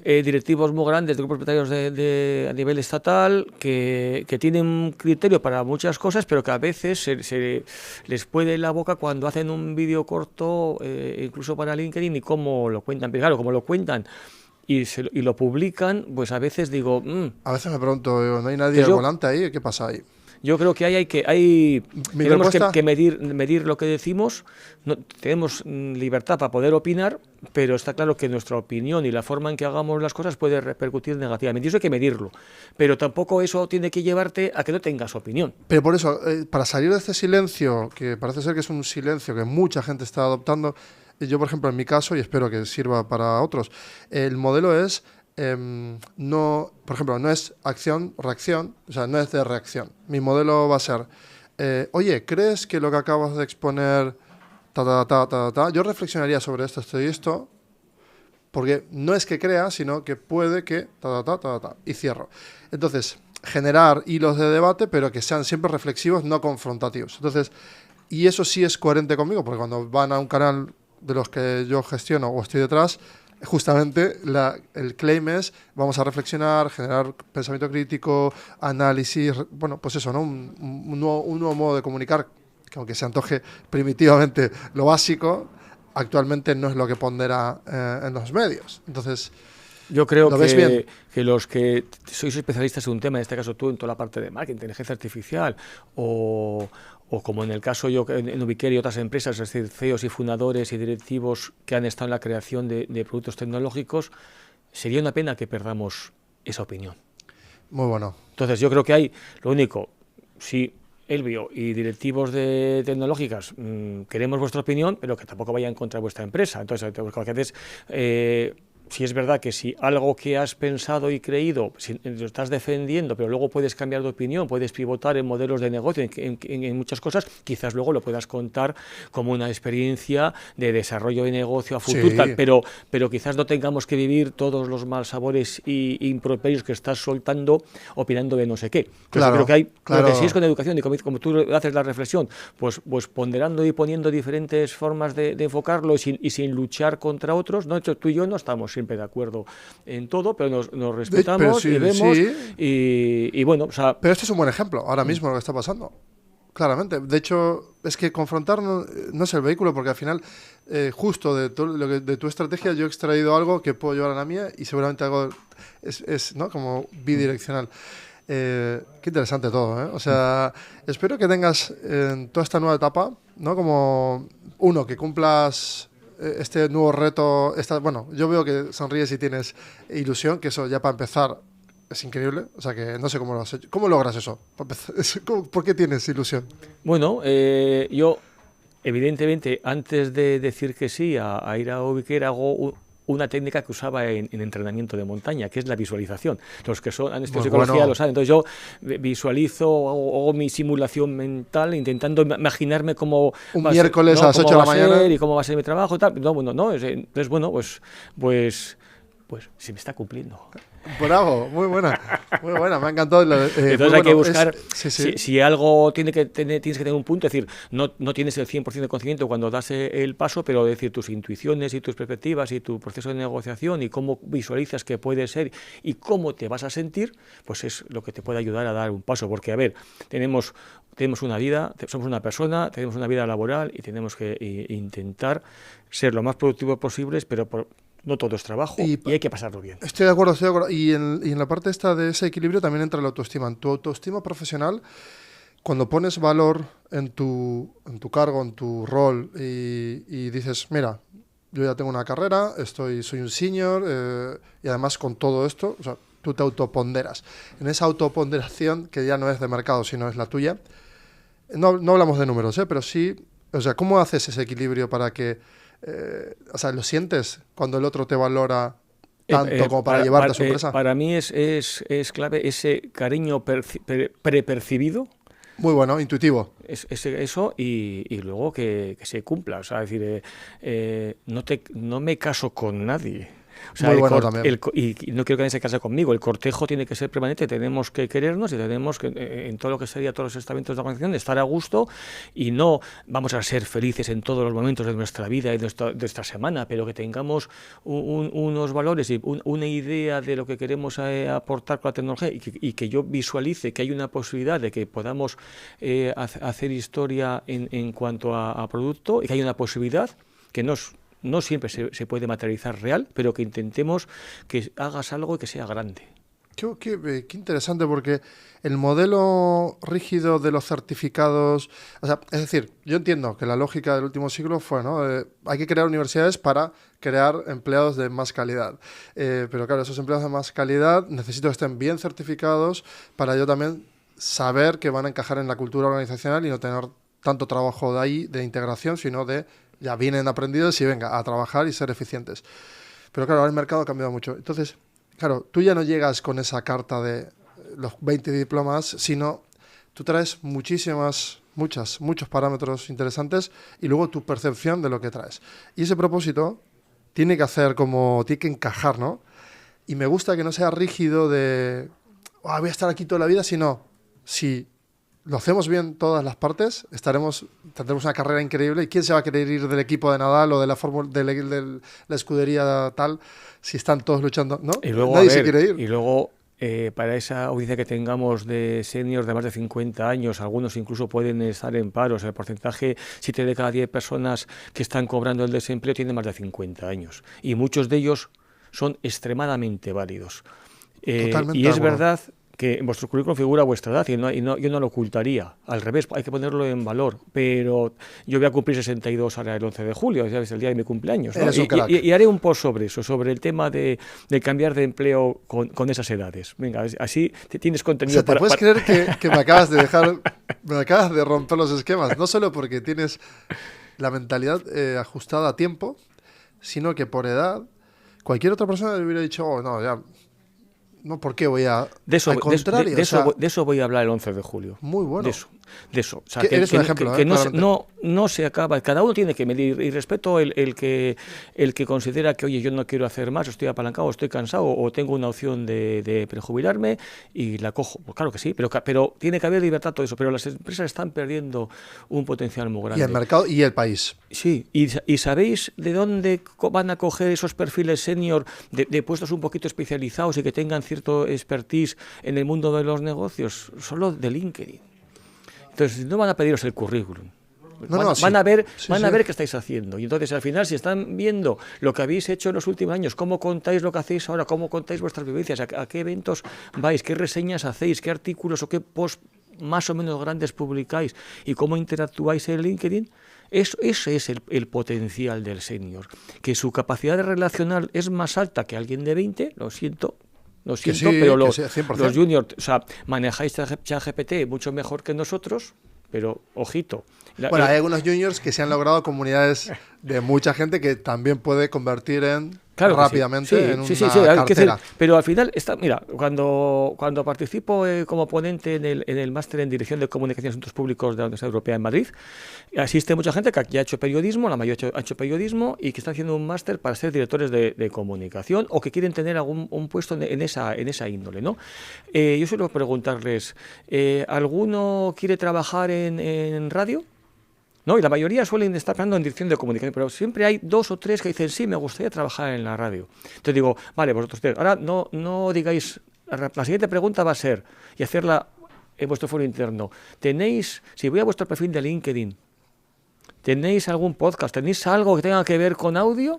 directivos muy grandes de grupos propietarios a nivel estatal que tienen un criterio para muchas cosas, pero que a veces se les puede la boca cuando hacen un vídeo corto, incluso para LinkedIn, y cómo lo cuentan. Pero claro, como lo cuentan y lo publican, pues a veces digo... A veces me pregunto, ¿no hay nadie al volante ahí? ¿Qué pasa ahí? Yo creo que tenemos que medir lo que decimos. Tenemos libertad para poder opinar, pero está claro que nuestra opinión y la forma en que hagamos las cosas puede repercutir negativamente. Y eso hay que medirlo. Pero tampoco eso tiene que llevarte a que no tengas opinión. Pero por eso, para salir de este silencio, que parece ser que es un silencio que mucha gente está adoptando, yo, por ejemplo, en mi caso, y espero que sirva para otros, el modelo es... por ejemplo, no es acción-reacción, o sea, no es de reacción. Mi modelo va a ser, oye, ¿crees que lo que acabas de exponer, yo reflexionaría sobre esto y esto, porque no es que crea, sino que puede que, y cierro. Entonces, generar hilos de debate, pero que sean siempre reflexivos, no confrontativos. Entonces, y eso sí es coherente conmigo, porque cuando van a un canal de los que yo gestiono o estoy detrás, justamente el claim es vamos a reflexionar, generar pensamiento crítico, análisis, bueno, pues eso, ¿no? Un nuevo modo de comunicar, que aunque se antoje primitivamente lo básico, actualmente no es lo que pondera en los medios. Entonces, yo creo que los que sois especialistas en un tema, en este caso tú, en toda la parte de marketing, inteligencia artificial o o como en el caso yo en Ubiquere y otras empresas, es decir, CEOs y fundadores y directivos que han estado en la creación de productos tecnológicos, sería una pena que perdamos esa opinión. Muy bueno. Entonces yo creo que hay, lo único, si Elvio y directivos de tecnológicas queremos vuestra opinión, pero que tampoco vaya en contra de vuestra empresa. Entonces lo que haces, si es verdad que si algo que has pensado y creído, si lo estás defendiendo, pero luego puedes cambiar de opinión, puedes pivotar en modelos de negocio, en muchas cosas, quizás luego lo puedas contar como una experiencia de desarrollo de negocio a futuro, Sí. tal, pero quizás no tengamos que vivir todos los malsabores y improperios que estás soltando opinando de no sé qué. Entonces, Claro, creo que hay, claro. creo que si es con educación y como tú haces la reflexión, pues ponderando y poniendo diferentes formas de enfocarlo y sin luchar contra otros, ¿no? Tú y yo no estamos siempre de acuerdo en todo, pero nos respetamos sí, y vemos sí. y bueno, o sea, Pero este es un buen ejemplo, ahora mismo lo que está pasando. Claramente. De hecho, es que confrontar no es el vehículo, porque al final, justo de tu estrategia, yo he extraído algo que puedo llevar a la mía y seguramente algo es ¿no? como bidireccional. Qué interesante todo, ¿eh? O sea, espero que tengas en toda esta nueva etapa, ¿no? Como uno, que cumplas este nuevo reto. Bueno, yo veo que sonríes y tienes ilusión, que eso ya para empezar es increíble. O sea, que no sé cómo lo has hecho. ¿Cómo logras eso? ¿Por qué tienes ilusión? bueno, yo evidentemente antes de decir que sí a ir a Ubiquere hago una técnica que usaba en entrenamiento de montaña, que es la visualización. Los que han estudiado psicología bueno. lo saben. Entonces yo visualizo, hago mi simulación mental, intentando imaginarme cómo Un va a ser, miércoles ¿no? a las cómo 8 de va la a ser mañana. y cómo va a ser mi trabajo y tal. No, bueno, no. Entonces, bueno, pues se me está cumpliendo. Bravo, muy buena, me ha encantado. Entonces hay que buscar, sí. si algo tienes que tener un punto, es decir, no tienes el 100% de conocimiento cuando das el paso, pero decir tus intuiciones y tus perspectivas y tu proceso de negociación y cómo visualizas que puede ser y cómo te vas a sentir, pues es lo que te puede ayudar a dar un paso. Porque, a ver, tenemos una vida, somos una persona, tenemos una vida laboral y tenemos que intentar ser lo más productivos posibles, pero no todo es trabajo y hay que pasarlo bien. Estoy de acuerdo. Y en la parte esta de ese equilibrio también entra la autoestima. En tu autoestima profesional, cuando pones valor en tu cargo, en tu rol y dices, mira, yo ya tengo una carrera, soy un senior y además con todo esto, o sea, tú te autoponderas. En esa autoponderación, que ya no es de mercado, sino es la tuya, no hablamos de números, pero sí, o sea, ¿cómo haces ese equilibrio para que o sea, lo sientes cuando el otro te valora tanto como para llevarte a su empresa? Para mí es clave ese cariño prepercibido. Muy bueno, intuitivo. Eso y luego que se cumpla. O sea, es decir, no me caso con nadie. O sea, muy bueno también. Y no quiero que nadie se case conmigo. El cortejo tiene que ser permanente. Tenemos que querernos y tenemos que, en todo lo que sería todos los estamentos de la organización, estar a gusto y no vamos a ser felices en todos los momentos de nuestra vida y de nuestra semana, pero que tengamos unos valores y una idea de lo que queremos aportar con la tecnología y que yo visualice que hay una posibilidad de que podamos hacer historia en cuanto a producto y que hay una posibilidad que no siempre se puede materializar real, pero que intentemos que hagas algo y que sea grande. Qué interesante, porque el modelo rígido de los certificados, o sea, es decir, yo entiendo que la lógica del último siglo fue, ¿no? Hay que crear universidades para crear empleados de más calidad. Pero claro, esos empleados de más calidad necesito que estén bien certificados para yo también saber que van a encajar en la cultura organizacional y no tener tanto trabajo de ahí, de integración, sino de ya vienen aprendidos y venga, a trabajar y ser eficientes. Pero claro, ahora el mercado ha cambiado mucho. Entonces, claro, tú ya no llegas con esa carta de los 20 diplomas, sino tú traes muchos parámetros interesantes y luego tu percepción de lo que traes. Y ese propósito tiene que encajar, ¿no? Y me gusta que no sea rígido de voy a estar aquí toda la vida, sino si lo hacemos bien todas las partes, tendremos una carrera increíble. ¿Y quién se va a querer ir del equipo de Nadal o de la escudería tal si están todos luchando? ¿No? Y luego, nadie se quiere ir. Y luego, para esa audiencia que tengamos de seniors de más de 50 años, algunos incluso pueden estar en paro. O sea, el porcentaje, 7 de cada 10 personas que están cobrando el desempleo tienen más de 50 años. Y muchos de ellos son extremadamente válidos. Y es verdad que en vuestro currículum figura vuestra edad yo no lo ocultaría. Al revés, hay que ponerlo en valor. Pero yo voy a cumplir 62 ahora el 11 de julio, ya es el día de mi cumpleaños, ¿no? Y haré un post sobre eso, sobre el tema de cambiar de empleo con esas edades. Venga, así tienes contenido. O sea, ¿te puedes creer que me acabas de romper los esquemas? No solo porque tienes la mentalidad ajustada a tiempo, sino que por edad, cualquier otra persona le hubiera dicho, oh, no, ya, no, ¿por qué voy a...? Al contrario, de eso voy a hablar el 11 de julio. Muy bueno. De eso. O sea, eres un ejemplo, que no se acaba. Cada uno tiene que medir. Y respeto el que considera que, oye, yo no quiero hacer más, estoy apalancado, estoy cansado, o tengo una opción de prejubilarme y la cojo. Pues claro que sí, pero tiene que haber libertad, todo eso. Pero las empresas están perdiendo un potencial muy grande. Y el mercado y el país. Sí. ¿Y sabéis de dónde van a coger esos perfiles senior de puestos un poquito especializados y que tengan cierto expertise en el mundo de los negocios? Solo de LinkedIn. Entonces, no van a pediros el currículum. Van a ver qué estáis haciendo. Y entonces, al final, si están viendo lo que habéis hecho en los últimos años, cómo contáis lo que hacéis ahora, cómo contáis vuestras vivencias, a qué eventos vais, qué reseñas hacéis, qué artículos o qué posts más o menos grandes publicáis y cómo interactuáis en LinkedIn, ese es el potencial del senior. Que su capacidad de relacionar es más alta que alguien de 20, lo siento, pero los juniors, o sea, manejáis ChatGPT mucho mejor que nosotros, pero ojito. Bueno, hay algunos juniors que se han logrado comunidades de mucha gente que también puede convertir rápidamente en una cartera. Decir, pero al final, mira, cuando participo como ponente en el máster en Dirección de Comunicación y Asuntos Públicos de la Universidad Europea en Madrid, asiste mucha gente que ya ha hecho periodismo, la mayoría ha hecho periodismo y que está haciendo un máster para ser directores de comunicación o que quieren tener un puesto en esa índole, ¿no? Yo suelo preguntarles, ¿alguno quiere trabajar en radio? No, y la mayoría suelen estar pensando en dirección de comunicación, pero siempre hay 2 o 3 que dicen, sí, me gustaría trabajar en la radio. Entonces digo, vale, vosotros, ahora no digáis, la siguiente pregunta va a ser, y hacerla en vuestro foro interno, si voy a vuestro perfil de LinkedIn, ¿tenéis algún podcast? ¿Tenéis algo que tenga que ver con audio?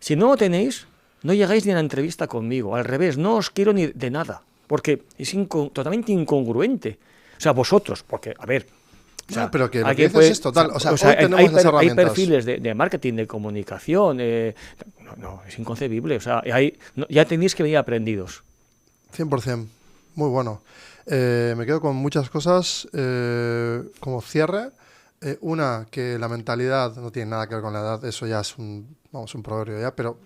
Si no lo tenéis, no llegáis ni a la entrevista conmigo, al revés, no os quiero ni de nada, porque es totalmente incongruente. O sea, vosotros, porque, a ver... O sea, pero que lo que dices es total. O sea, hoy tenemos las herramientas. Hay perfiles de marketing, de comunicación. No, es inconcebible. O sea, ya tenéis que venir aprendidos. 100%. Muy bueno. Me quedo con muchas cosas como cierre. Una, que la mentalidad no tiene nada que ver con la edad. Eso ya es un proverbio ya, pero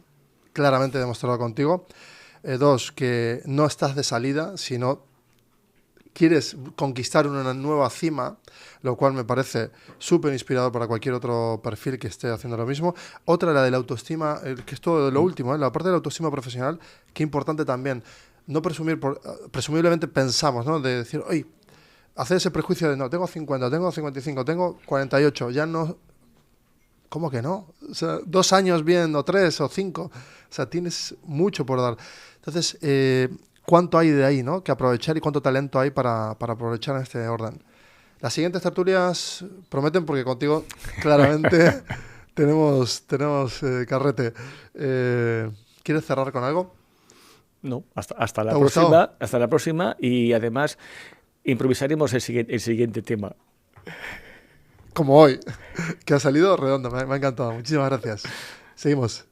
claramente demostrado contigo. 2, que no estás de salida, sino quieres conquistar una nueva cima, lo cual me parece súper inspirador para cualquier otro perfil que esté haciendo lo mismo. Otra, la de la autoestima, que es todo lo último, la parte de la autoestima profesional, que importante también. No presumir, presumiblemente pensamos, ¿no? De decir, oye, hacer ese prejuicio de, no, tengo 50, tengo 55, tengo 48, ya no... ¿Cómo que no? O sea, 2 años bien, o 3, o 5. O sea, tienes mucho por dar. Entonces, cuánto hay de ahí, ¿no? Que aprovechar y cuánto talento hay para aprovechar en este orden. Las siguientes tertulias prometen porque contigo claramente tenemos carrete. ¿Quieres cerrar con algo? No, hasta la próxima y además improvisaremos el siguiente tema. Como hoy, que ha salido redondo. Me ha encantado. Muchísimas gracias. Seguimos.